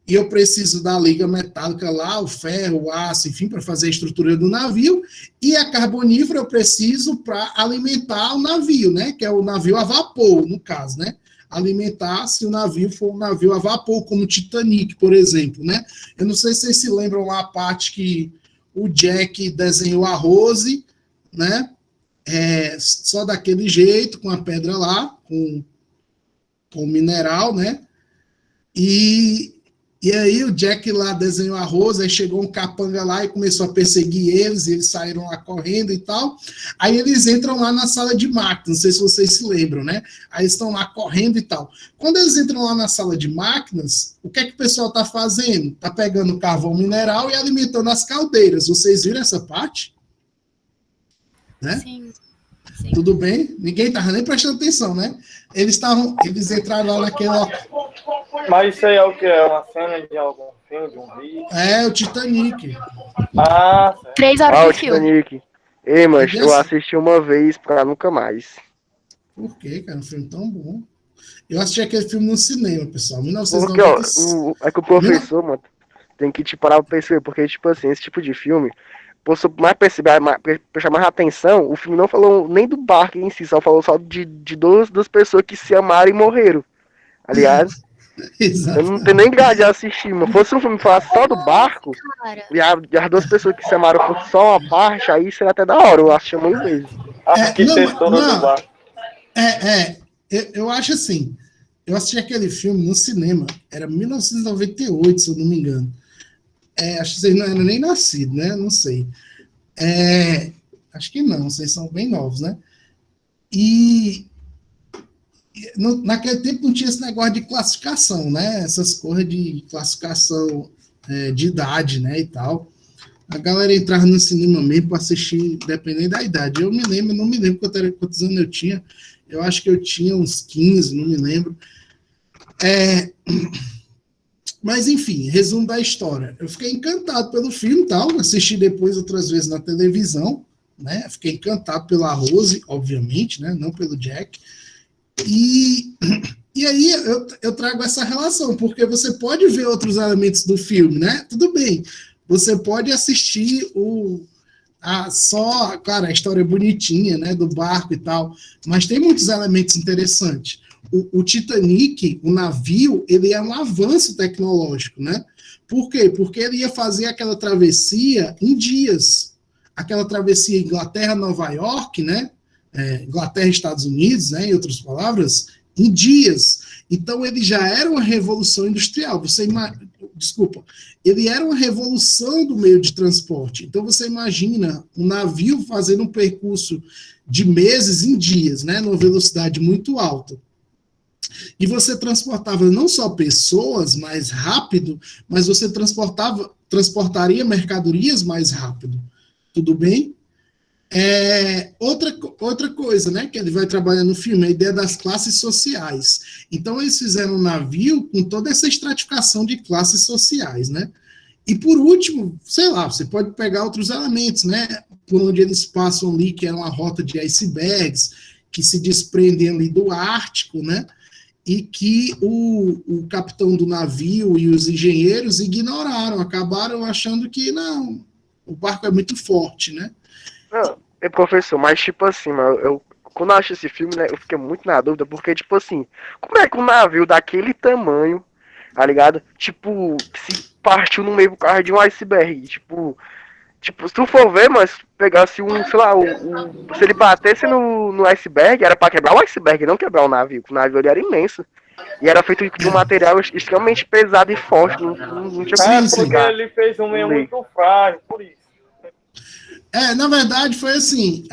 e eu preciso da liga metálica lá, o ferro, o aço, enfim, para fazer a estrutura do navio. E a carbonífera eu preciso para alimentar o navio, né? Que é o navio a vapor, no caso, né? Alimentar se o navio for um navio a vapor, como o Titanic, por exemplo, né? Eu não sei se vocês se lembram lá a parte que o Jack desenhou a Rose, né? Só daquele jeito, com a pedra lá, com mineral, né? E aí o Jack lá desenhou a Rose, aí chegou um capanga lá e começou a perseguir eles, e eles saíram lá correndo e tal. Aí eles entram lá na sala de máquinas, não sei se vocês se lembram, né? Aí eles estão lá correndo e tal. Quando eles entram lá na sala de máquinas, o que é que o pessoal tá fazendo? Tá pegando carvão mineral e alimentando as caldeiras. Vocês viram essa parte? Né? Sim. Tudo bem? Ninguém tava nem prestando atenção, né? Eles entraram lá naquele... Mas isso aí é o que? É uma cena de algum filme, de um vídeo? É, o Titanic. Ah, certo. 3 horas o de filme. Titanic. Ei, mas eu assisti uma vez pra nunca mais. Por quê, cara? Um filme tão bom. Eu assisti aquele filme no cinema, pessoal, Porque, 1995. é que o professor, mano, tem que te parar pra perceber, porque, tipo assim, esse tipo de filme, posso mais perceber, prestar mais atenção, o filme não falou nem do barco em si, só falou só de duas pessoas que se amaram e morreram. Aliás, eu não tenho nem graça de assistir, mas fosse um filme que falasse só do barco, Cara, e as duas pessoas que se amaram fosse só uma parte, aí seria até da hora, eu assisti muito vezes. Arquitetura do barco. Eu acho assim, eu assisti aquele filme no cinema, era 1998, se eu não me engano. Acho que vocês não eram nem nascidos, né? Não sei. Acho que não, vocês são bem novos, né? E naquele tempo não tinha esse negócio de classificação, né? Essas coisas de classificação de idade, né? E tal. A galera entrava no cinema mesmo para assistir, dependendo da idade. Eu não me lembro quantos anos eu tinha. Eu acho que eu tinha uns 15, não me lembro. Mas, enfim, resumo da história. Eu fiquei encantado pelo filme e tal, assisti depois outras vezes na televisão, né? Fiquei encantado pela Rose, obviamente, né? Não pelo Jack. E aí eu trago essa relação, porque você pode ver outros elementos do filme, né? Tudo bem, você pode assistir claro, a história é bonitinha, né? Do barco e tal, mas tem muitos elementos interessantes. O Titanic, o navio, ele é um avanço tecnológico, né? Por quê? Porque ele ia fazer aquela travessia em dias. Aquela travessia Inglaterra-Nova York, né? Inglaterra e Estados Unidos, né? Em outras palavras, em dias. Então, ele já era uma revolução industrial. Ele era uma revolução do meio de transporte. Então, você imagina um navio fazendo um percurso de meses em dias, né? Numa velocidade muito alta. E você transportava não só pessoas mais rápido, mas você transportaria mercadorias mais rápido. Tudo bem? Outra coisa, né, que ele vai trabalhar no filme, a ideia das classes sociais. Então, eles fizeram um navio com toda essa estratificação de classes sociais, né? E, por último, sei lá, você pode pegar outros elementos, né? Por onde eles passam ali, que era uma rota de icebergs, que se desprendem ali do Ártico, né? E que o capitão do navio e os engenheiros ignoraram, acabaram achando que, não, o barco é muito forte, né? Não, professor, mas tipo assim, quando eu acho esse filme, né, eu fiquei muito na dúvida, porque, tipo assim, como é que um navio daquele tamanho, tá ligado? Tipo, se partiu no meio do carro de um iceberg, tipo, se tu for ver, mas pegasse sei lá, se ele batesse no iceberg, era pra quebrar o iceberg, não quebrar o navio, porque o navio ali era imenso. E era feito de um material extremamente pesado e forte, não tinha Sim, como sim. Porque explicar. ele fez um meio muito frágil, por isso. Na verdade, foi assim,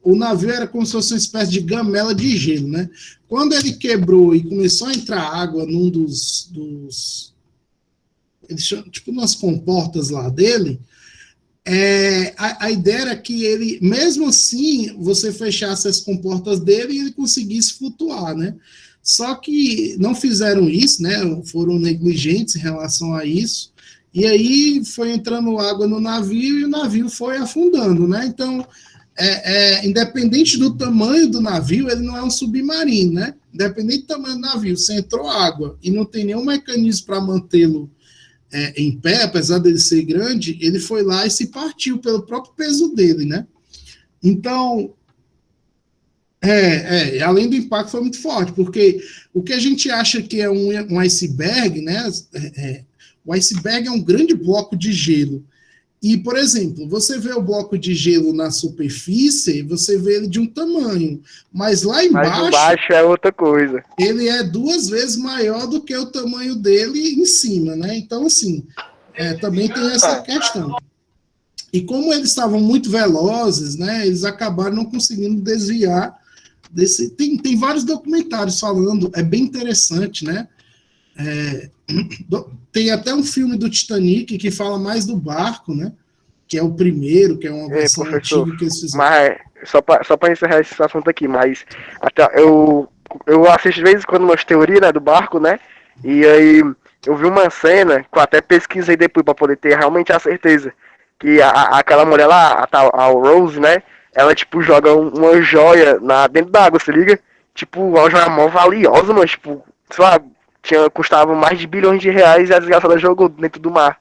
o navio era como se fosse uma espécie de gamela de gelo, né? Quando ele quebrou e começou a entrar água num eles chamam, tipo, nas comportas lá dele, a ideia era que ele, mesmo assim, você fechasse as comportas dele e ele conseguisse flutuar, né? Só que não fizeram isso, né? Foram negligentes em relação a isso. E aí foi entrando água no navio e o navio foi afundando, né? Então, independente do tamanho do navio, ele não é um submarino, né? Independente do tamanho do navio, se entrou água e não tem nenhum mecanismo para mantê-lo em pé, apesar dele ser grande, ele foi lá e se partiu pelo próprio peso dele, né? Então, além do impacto foi muito forte, porque o que a gente acha que é um iceberg, né? O iceberg é um grande bloco de gelo. E, por exemplo, você vê o bloco de gelo na superfície, você vê ele de um tamanho, mas lá embaixo é outra coisa. ele é 2 vezes maior do que o tamanho dele em cima, né? Então, assim, também tem essa questão. E como eles estavam muito velozes, né, eles acabaram não conseguindo desviar desse... Tem vários documentários falando, é bem interessante, né? Tem até um filme do Titanic que fala mais do barco, né? Que é o primeiro, que é uma versão antiga que eles fizeram. Mas, só para encerrar esse assunto aqui, mas até eu assisto de vez em quando umas teorias, né, do barco, né? E aí eu vi uma cena que eu até pesquisei depois para poder ter realmente a certeza que aquela mulher lá, a Rose, né? Ela, tipo, joga uma joia dentro da água, se liga? Tipo, uma joia mó valiosa, mas, tipo, sei lá, custava mais de bilhões de reais e a desgraçada jogou dentro do mar.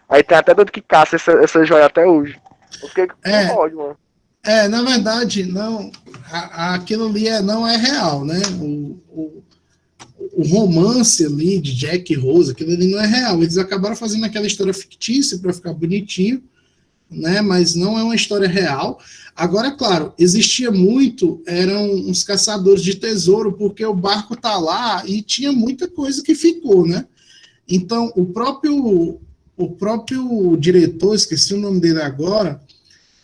Aí tem até doido que caça essa joia até hoje. Eu fiquei com ódio, mano. Na verdade, não, aquilo ali não é real, né? O romance ali de Jack e Rose, aquilo ali não é real. Eles acabaram fazendo aquela história fictícia para ficar bonitinho, né? Mas não é uma história real. Agora, claro, existia muito, eram uns caçadores de tesouro, porque o barco tá lá e tinha muita coisa que ficou, né? Então, o próprio diretor, esqueci o nome dele agora,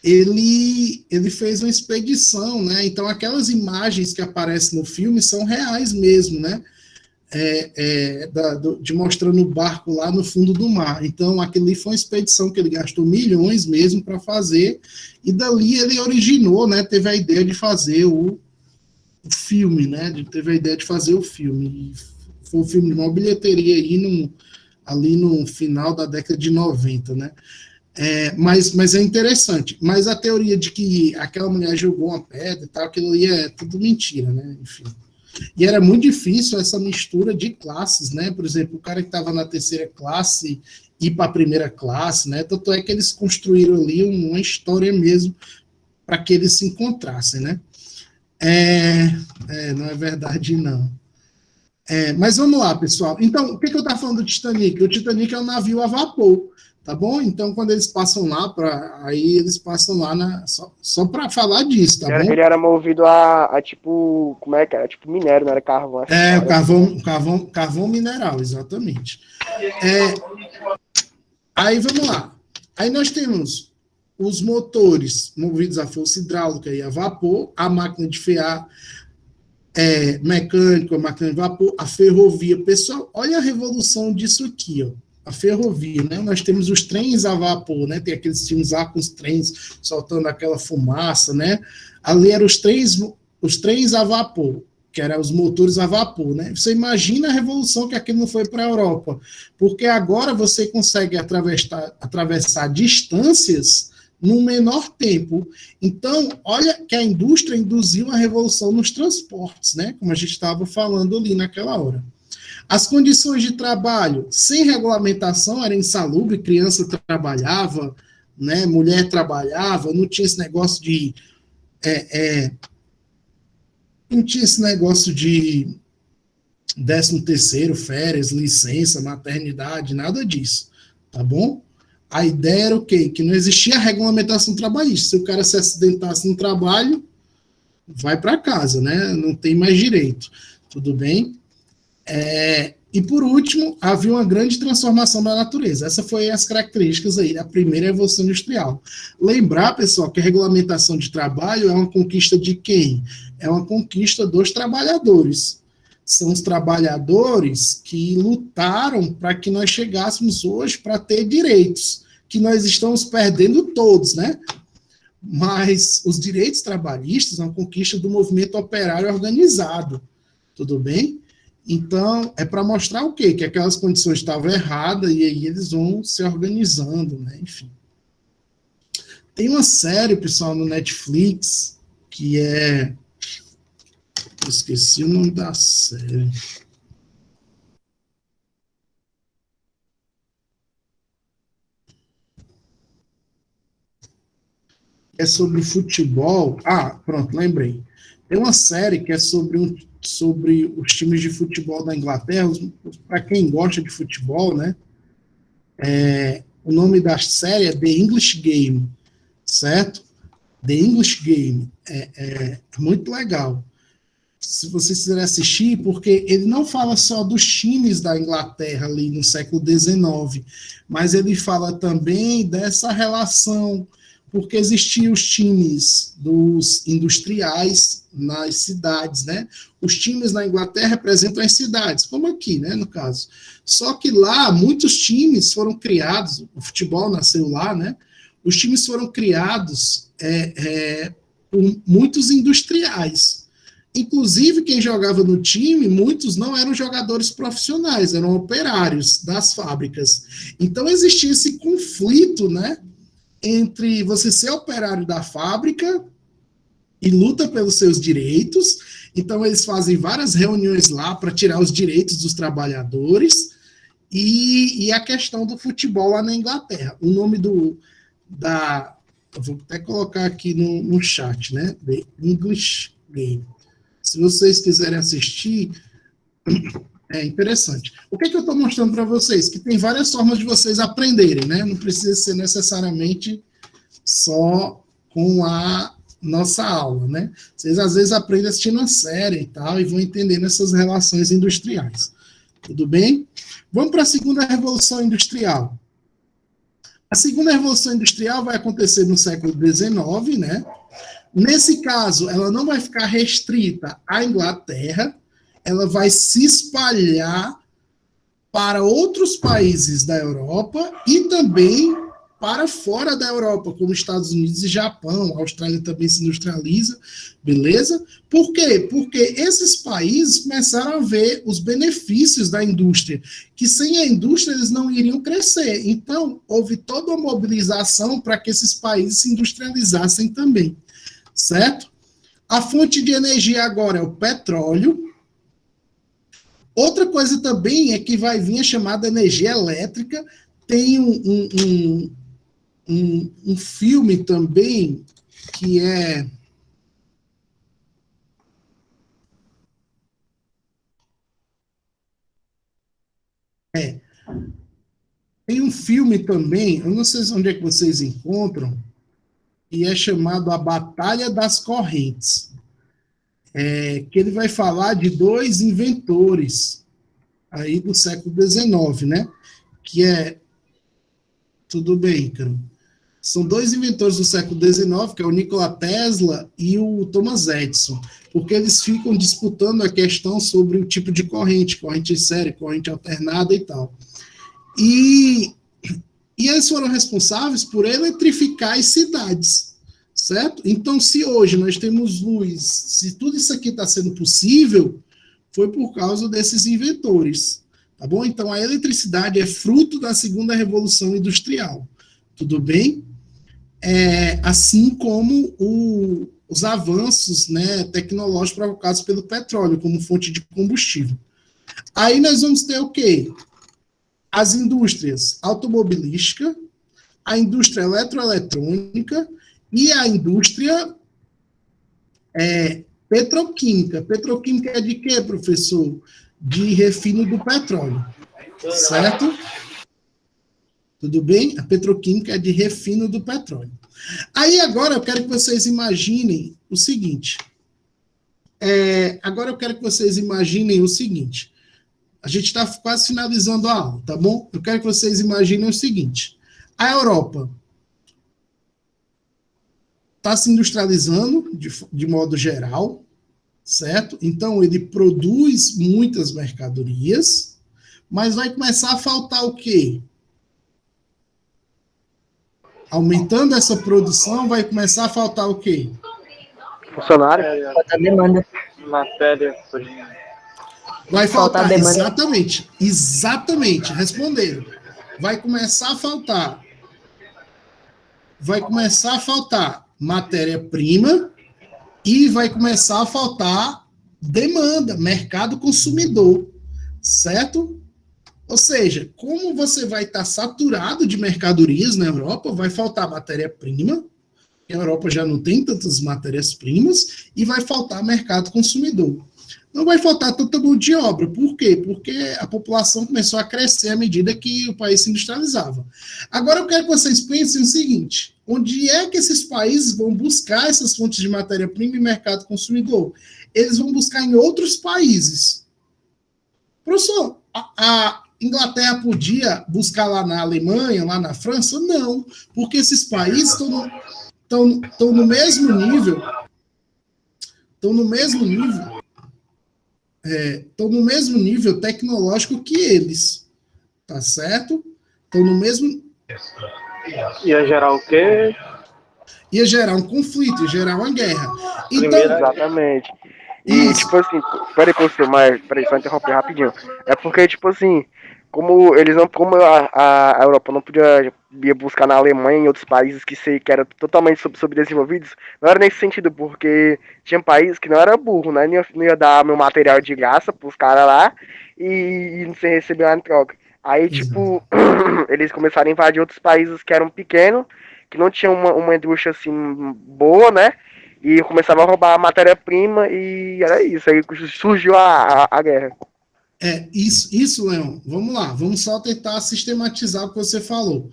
ele fez uma expedição, né? Então, aquelas imagens que aparecem no filme são reais mesmo, né? De mostrando o barco lá no fundo do mar. Então, aquilo ali foi uma expedição que ele gastou milhões mesmo para fazer, e dali ele originou, né? Teve a ideia de fazer o filme, né? Teve a ideia de fazer o filme. E foi um filme de uma bilheteria ali no final da década de 90, né? Mas é interessante. Mas a teoria de que aquela mulher jogou uma pedra e tal, aquilo ali é tudo mentira, né? Enfim. E era muito difícil essa mistura de classes, né? Por exemplo, o cara que estava na terceira classe ir para a primeira classe, né? Tanto é que eles construíram ali uma história mesmo para que eles se encontrassem, né? Não é verdade, não. Mas vamos lá, pessoal. Então, o que eu estava falando do Titanic? O Titanic é um navio a vapor, tá bom? Então, quando eles passam lá, eles passam lá só para falar disso, tá bom? Ele era movido a tipo, como é que era? Tipo minério, não era carvão. O carvão mineral, exatamente. Aí, vamos lá. Aí nós temos os motores movidos a força hidráulica e a vapor, a máquina de frear mecânico, a máquina de vapor, a ferrovia. Pessoal, olha a revolução disso aqui, ó. A ferrovia, né? Nós temos os trens a vapor, né? Tem aqueles filmes lá com os trens soltando aquela fumaça, né? Ali eram os trens a vapor, que eram os motores a vapor, né? Você imagina a revolução que aquilo não foi para a Europa, porque agora você consegue atravessar distâncias no menor tempo. Então, olha que a indústria induziu uma revolução nos transportes, né? Como a gente estava falando ali naquela hora. As condições de trabalho, sem regulamentação, era insalubre, criança trabalhava, né? Mulher trabalhava, não tinha esse negócio de... não tinha esse negócio de 13º, férias, licença, maternidade, nada disso, tá bom? A ideia era o quê? Que não existia regulamentação trabalhista. Se o cara se acidentasse no trabalho, vai para casa, né? Não tem mais direito. Tudo bem? E por último, havia uma grande transformação da natureza. Essa foi as características aí da primeira revolução industrial. Lembrar, pessoal, que a regulamentação de trabalho é uma conquista de quem? É uma conquista dos trabalhadores. São os trabalhadores que lutaram para que nós chegássemos hoje para ter direitos, que nós estamos perdendo todos, né? Mas os direitos trabalhistas são uma conquista do movimento operário organizado. Tudo bem? Então, é para mostrar o quê? Que aquelas condições estavam erradas e aí eles vão se organizando, né? Enfim. Tem uma série, pessoal, no Netflix, que é... Eu esqueci o nome da série. É sobre futebol. Ah, pronto, lembrei. Tem uma série que é sobre os times de futebol da Inglaterra, para quem gosta de futebol, né? O nome da série é The English Game, certo? The English Game. É muito legal. Se vocês quiserem assistir, porque ele não fala só dos times da Inglaterra ali no século XIX, mas ele fala também dessa relação, porque existiam os times dos industriais nas cidades, né? Os times na Inglaterra representam as cidades, como aqui, né, no caso. Só que lá, muitos times foram criados, o futebol nasceu lá, né? Os times foram criados por muitos industriais. Inclusive, quem jogava no time, muitos não eram jogadores profissionais, eram operários das fábricas. Então, existia esse conflito, né? Entre você ser operário da fábrica e luta pelos seus direitos. Então, eles fazem várias reuniões lá para tirar os direitos dos trabalhadores e a questão do futebol lá na Inglaterra. O nome eu vou até colocar aqui no chat, né? The English Game. Se vocês quiserem assistir, é interessante. O que eu estou mostrando para vocês? Que tem várias formas de vocês aprenderem, né? Não precisa ser necessariamente só com a nossa aula, né? Vocês às vezes aprendem assistindo a série e tal, e vão entendendo essas relações industriais. Tudo bem? Vamos para a segunda revolução industrial. A segunda revolução industrial vai acontecer no século XIX, né? Nesse caso, ela não vai ficar restrita à Inglaterra, ela vai se espalhar para outros países da Europa e também para fora da Europa, como Estados Unidos e Japão. A Austrália também se industrializa, beleza? Por quê? Porque esses países começaram a ver os benefícios da indústria, que sem a indústria eles não iriam crescer. Então, houve toda uma mobilização para que esses países se industrializassem também, certo? A fonte de energia agora é o petróleo. Outra coisa também é que vai vir a chamada energia elétrica. Tem um filme também que tem um filme também, eu não sei onde é que vocês encontram, e é chamado A Batalha das Correntes. Que ele vai falar de dois inventores aí do século XIX, né? Que tudo bem, Ícaro. São dois inventores do século XIX, que é o Nikola Tesla e o Thomas Edison, porque eles ficam disputando a questão sobre o tipo de corrente série, corrente alternada e tal. E eles foram responsáveis por eletrificar as cidades, certo? Então, se hoje nós temos luz, se tudo isso aqui está sendo possível, foi por causa desses inventores, tá bom? Então, a eletricidade é fruto da segunda revolução industrial, tudo bem? Assim como os avanços, né, tecnológicos provocados pelo petróleo como fonte de combustível. Aí nós vamos ter o quê? As indústrias automobilística, a indústria eletroeletrônica e a indústria petroquímica. Petroquímica é de quê, professor? De refino do petróleo, certo? Tudo bem? A petroquímica é de refino do petróleo. Aí agora eu quero que vocês imaginem o seguinte. Agora eu quero que vocês imaginem o seguinte. A gente está quase finalizando a aula, tá bom? Eu quero que vocês imaginem o seguinte. A Europa está se industrializando de modo geral, certo? Então, ele produz muitas mercadorias, mas vai começar a faltar o quê? Aumentando essa produção, vai começar a faltar o quê? Funcionário. Falta demanda. Matéria. Vai faltar, demanda. exatamente, responderam. Vai começar a faltar matéria-prima e vai começar a faltar demanda, mercado consumidor, certo? Ou seja, como você vai estar saturado de mercadorias na Europa, vai faltar matéria-prima, a Europa já não tem tantas matérias-primas, e vai faltar mercado consumidor. Não vai faltar tanta mão de obra. Por quê? Porque a população começou a crescer à medida que o país se industrializava. Agora eu quero que vocês pensem o seguinte: onde é que esses países vão buscar essas fontes de matéria-prima e mercado consumidor? Eles vão buscar em outros países. Professor, a Inglaterra podia buscar lá na Alemanha, lá na França? Não, porque esses países estão no mesmo nível, estão no mesmo nível tecnológico que eles, tá certo? Estão no mesmo... Ia gerar o quê? Ia gerar um conflito, ia gerar uma guerra. Então, Exatamente. E, isso. tipo assim, peraí, professor, mas peraí, só interromper rapidinho. É porque, tipo assim, como a Europa não podia ir buscar na Alemanha e em outros países que eram totalmente subdesenvolvidos, não era nesse sentido, porque tinha países que não era burro, né? Não ia dar meu material de graça pros caras lá e não se receber nada em troca. Aí, tipo, eles começaram a invadir outros países que eram pequenos, que não tinham uma indústria assim boa, né? E começava a roubar a matéria-prima e era isso. Aí surgiu a guerra. Isso, Leão. Vamos lá, vamos só tentar sistematizar o que você falou.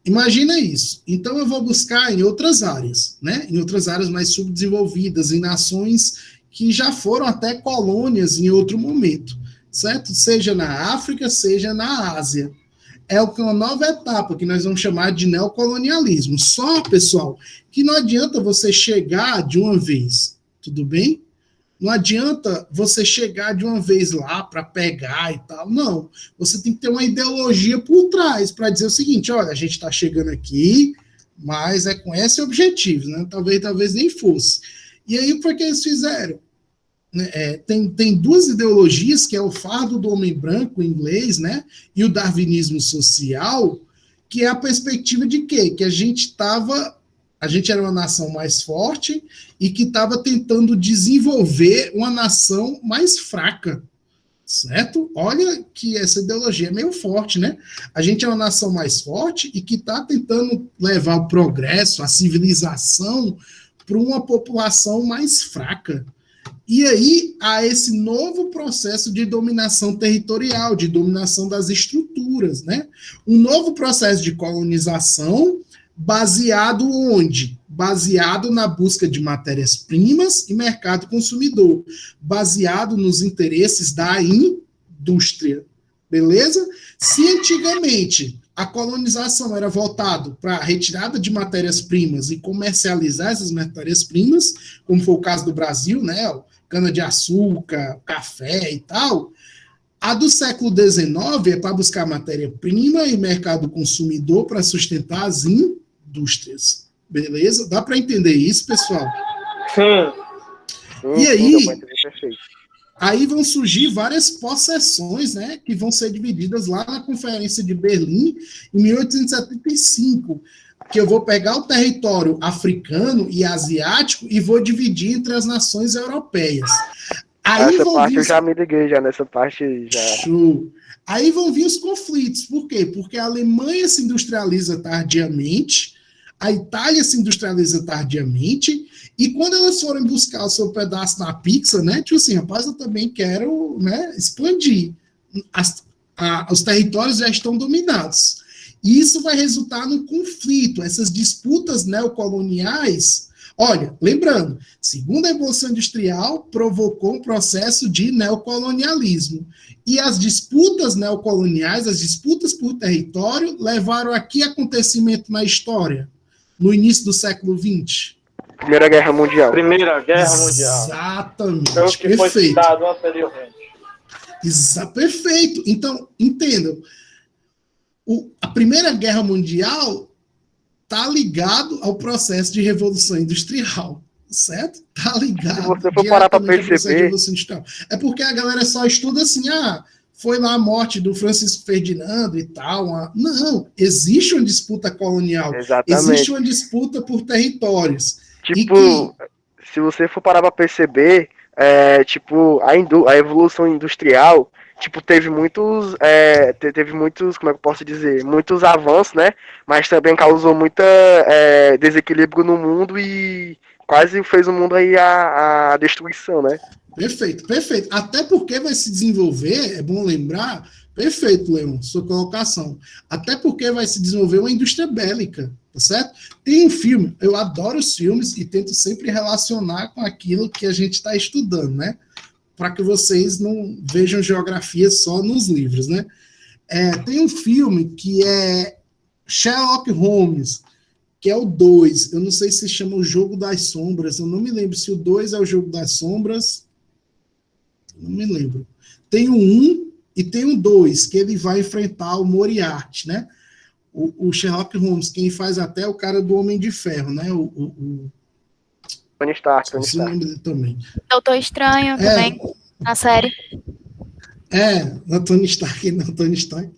Imagina isso. Então eu vou buscar em outras áreas, né? Em outras áreas mais subdesenvolvidas, em nações que já foram até colônias em outro momento, certo? Seja na África, seja na Ásia. É uma nova etapa que nós vamos chamar de neocolonialismo. Só, pessoal, que não adianta você chegar de uma vez, tudo bem? Não adianta você chegar de uma vez lá para pegar e tal, não. Você tem que ter uma ideologia por trás para dizer o seguinte: olha, a gente está chegando aqui, mas é com esse objetivo, né? Talvez nem fosse. E aí, por que eles fizeram? Tem duas ideologias, que é o fardo do homem branco em inglês, né? E o darwinismo social, que é a perspectiva de quê? Que a gente era uma nação mais forte e que estava tentando desenvolver uma nação mais fraca, certo? Olha que essa ideologia é meio forte, né? A gente é uma nação mais forte e que está tentando levar o progresso, a civilização, para uma população mais fraca. E aí há esse novo processo de dominação territorial, de dominação das estruturas, né? Um novo processo de colonização baseado onde? Baseado na busca de matérias-primas e mercado consumidor, baseado nos interesses da indústria, beleza? Se antigamente a colonização era voltada para a retirada de matérias-primas e comercializar essas matérias-primas, como foi o caso do Brasil, né? Cana-de-açúcar, café e tal. A do século XIX é para buscar matéria-prima e mercado consumidor para sustentar as indústrias. Beleza? Dá para entender isso, pessoal? Sim. E aí vão surgir várias possessões, né, que vão ser divididas lá na Conferência de Berlim, em 1875, que eu vou pegar o território africano e asiático e vou dividir entre as nações europeias. Aí essa parte eu já me liguei, nessa parte já. Show. Aí vão vir os conflitos. Por quê? Porque a Alemanha se industrializa tardiamente, a Itália se industrializa tardiamente, e quando elas forem buscar o seu pedaço na pizza, né, tipo assim, rapaz, eu também quero, né, expandir. Os territórios já estão dominados. E isso vai resultar num conflito. Essas disputas neocoloniais Olha, lembrando, segunda Revolução Industrial provocou um processo de neocolonialismo. E as disputas neocoloniais, as disputas por território, levaram a que acontecimento na história? No início do século XX? Primeira Guerra Mundial. Primeira Guerra Mundial. Exatamente, Foi o que foi perfeito. citado anteriormente. Perfeito. Então, entendam, a Primeira Guerra Mundial está ligado ao processo de Revolução Industrial, certo? Está ligado. Se você for parar para perceber... É porque a galera só estuda assim, foi lá a morte do Francisco Ferdinando e tal. Não, existe uma disputa colonial. Exatamente. Existe uma disputa por territórios. Tipo, se você for parar para perceber, tipo, a evolução industrial, tipo, teve muitos, como é que eu posso dizer, muitos avanços, né? Mas também causou muita desequilíbrio no mundo e quase fez o mundo aí a destruição, né? Perfeito, perfeito. Até porque vai se desenvolver, é bom lembrar, perfeito, Leon, sua colocação. Até porque vai se desenvolver uma indústria bélica, tá certo? Tem um filme, eu adoro os filmes e tento sempre relacionar com aquilo que a gente está estudando, né? Para que vocês não vejam geografia só nos livros, né? Tem um filme que é Sherlock Holmes, que é o 2. Eu não sei se chama O Jogo das Sombras, eu não me lembro se o 2 é o Jogo das Sombras. Não me lembro. Tem o 1 e tem o 2, que ele vai enfrentar o Moriarty, né? O Sherlock Holmes, quem faz até o cara do Homem de Ferro, né? Tony Stark. Também. Doutor Estranho também, na série. Não Tony Stark, não Tony Stark.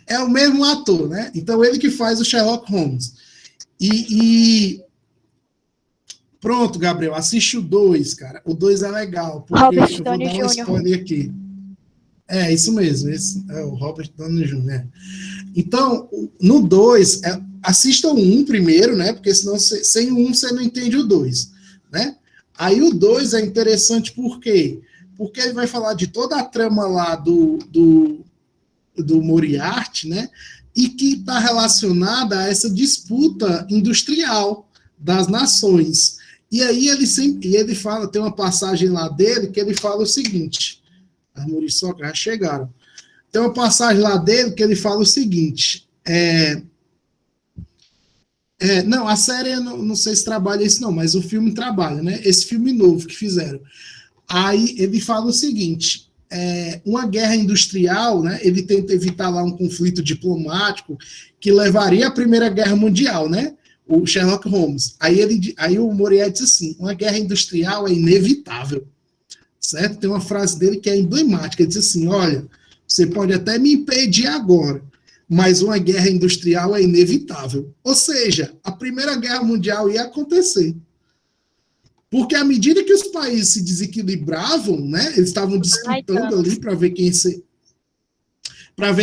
É o mesmo ator, né? Então ele que faz o Sherlock Holmes. Pronto, Gabriel, assiste o 2, cara. O 2 é legal, porque Robert eu vou Downey dar um Jr. spoiler aqui. Isso mesmo, esse é o Robert Downey Jr. Então, no 2, assista o 1 primeiro, né? Porque senão sem o 1 você não entende o 2, né? Aí o 2 é interessante por quê? Porque ele vai falar de toda a trama lá do Moriarty, né? E que está relacionada a essa disputa industrial das nações. E aí ele fala, tem uma passagem lá dele que ele fala o seguinte, as muriçocas já chegaram. Tem uma passagem lá dele que ele fala o seguinte, não, a série não sei se trabalha isso não, mas o filme trabalha, né? Esse filme novo que fizeram. Aí ele fala o seguinte, uma guerra industrial, né? Ele tenta evitar lá um conflito diplomático que levaria à Primeira Guerra Mundial, né? O Sherlock Holmes. Aí o Moriarty diz assim, uma guerra industrial é inevitável, certo? Tem uma frase dele que é emblemática, ele diz assim, olha, você pode até me impedir agora, mas uma guerra industrial é inevitável. Ou seja, a Primeira Guerra Mundial ia acontecer. Porque à medida que os países se desequilibravam, né, eles estavam disputando ali para ver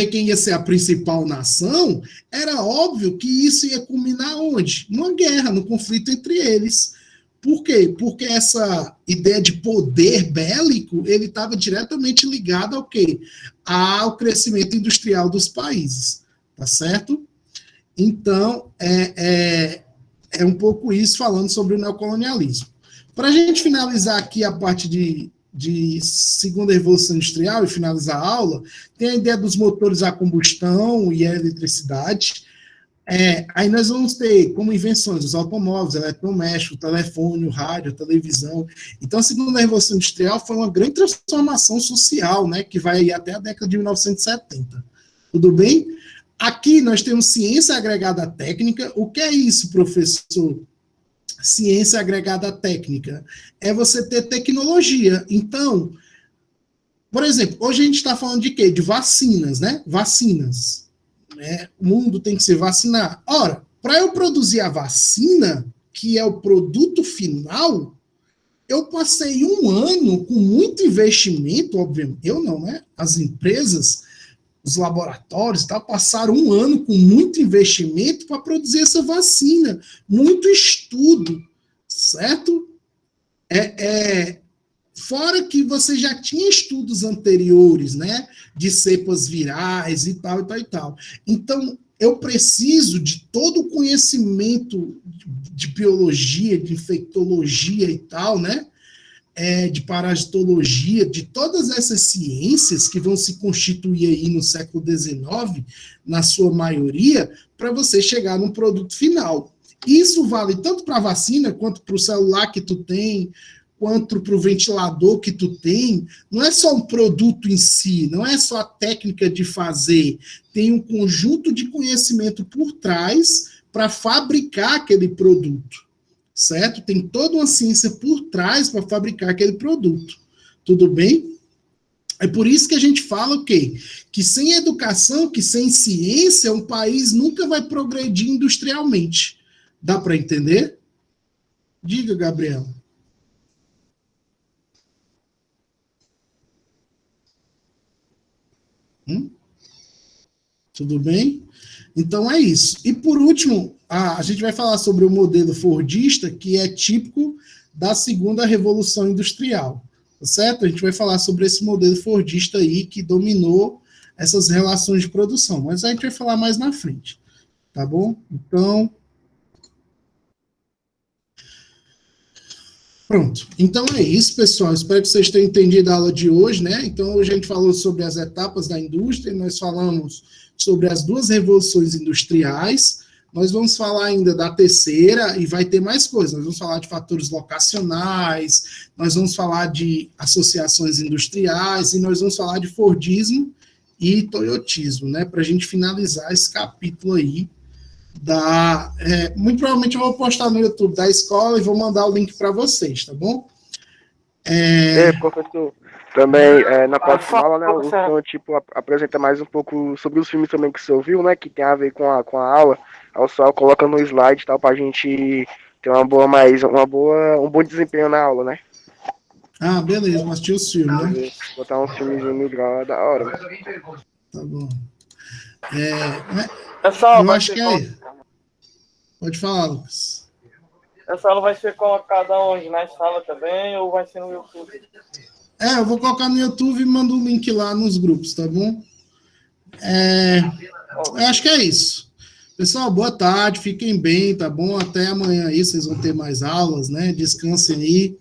quem ia ser a principal nação, era óbvio que isso ia culminar onde? Numa guerra, no conflito entre eles. Por quê? Porque essa ideia de poder bélico, ele estava diretamente ligado ao quê? Ao crescimento industrial dos países, tá certo? Então, é um pouco isso falando sobre o neocolonialismo. Para a gente finalizar aqui a parte de segunda revolução industrial e finalizar a aula, tem a ideia dos motores a combustão e a eletricidade. Aí nós vamos ter como invenções os automóveis, eletrodomésticos, o telefone, o rádio, a televisão. Então, a segunda revolução industrial foi uma grande transformação social, né, que vai até a década de 1970. Tudo bem? Aqui nós temos ciência agregada técnica. O que é isso, professor? Ciência agregada técnica é você ter tecnologia. Então, por exemplo, hoje a gente está falando de quê? De vacinas, né? Vacinas. O mundo tem que se vacinar. Ora, para eu produzir a vacina, que é o produto final, eu passei um ano com muito investimento, obviamente, eu não, né? As empresas, os laboratórios, passaram um ano com muito investimento para produzir essa vacina, muito estudo, certo? Fora que você já tinha estudos anteriores, né, de cepas virais e tal, e tal, e tal. Então, eu preciso de todo o conhecimento de biologia, de infectologia e tal, né? De parasitologia, de todas essas ciências que vão se constituir aí no século XIX, na sua maioria, para você chegar num produto final. Isso vale tanto para a vacina, quanto para o celular que tu tem, quanto para o ventilador que tu tem. Não é só um produto em si, não é só a técnica de fazer, tem um conjunto de conhecimento por trás para fabricar aquele produto. Certo? Tem toda uma ciência por trás para fabricar aquele produto. Tudo bem? É por isso que a gente fala o quê? Que sem educação, que sem ciência, um país nunca vai progredir industrialmente. Dá para entender? Diga, Gabriel. Tudo bem? Então é isso. E por último, a gente vai falar sobre o modelo fordista, que é típico da segunda revolução industrial, tá certo? A gente vai falar sobre esse modelo fordista aí, que dominou essas relações de produção, mas a gente vai falar mais na frente, tá bom? Então, pronto. Então é isso, pessoal. Espero que vocês tenham entendido a aula de hoje, né? Então, hoje a gente falou sobre as etapas da indústria, nós falamos sobre as duas revoluções industriais, nós vamos falar ainda da terceira, e vai ter mais coisas, nós vamos falar de fatores locacionais, nós vamos falar de associações industriais, e nós vamos falar de Fordismo e Toyotismo, né, para a gente finalizar esse capítulo aí, muito provavelmente eu vou postar no YouTube da escola, e vou mandar o link para vocês, tá bom? Professor, também na próxima aula, né, o senhor, tipo, apresenta mais um pouco sobre os filmes também que o senhor viu, né, que tem a ver com a aula, aí o senhor coloca no slide e tal, pra gente ter um bom desempenho na aula, né? Ah, beleza, vou assistir os filmes, né? Botar uns filmezinhos da hora, né? Tá bom. Pessoal, eu acho que é. Pode falar, Lucas. Essa aula vai ser colocada onde? Na sala também ou vai ser no YouTube? Eu vou colocar no YouTube e mando o link lá nos grupos, tá bom? Eu acho que é isso. Pessoal, boa tarde, fiquem bem, tá bom? Até amanhã aí, vocês vão ter mais aulas, né? Descansem aí,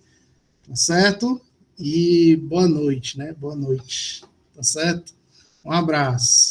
tá certo? E boa noite, né? Boa noite, tá certo? Um abraço.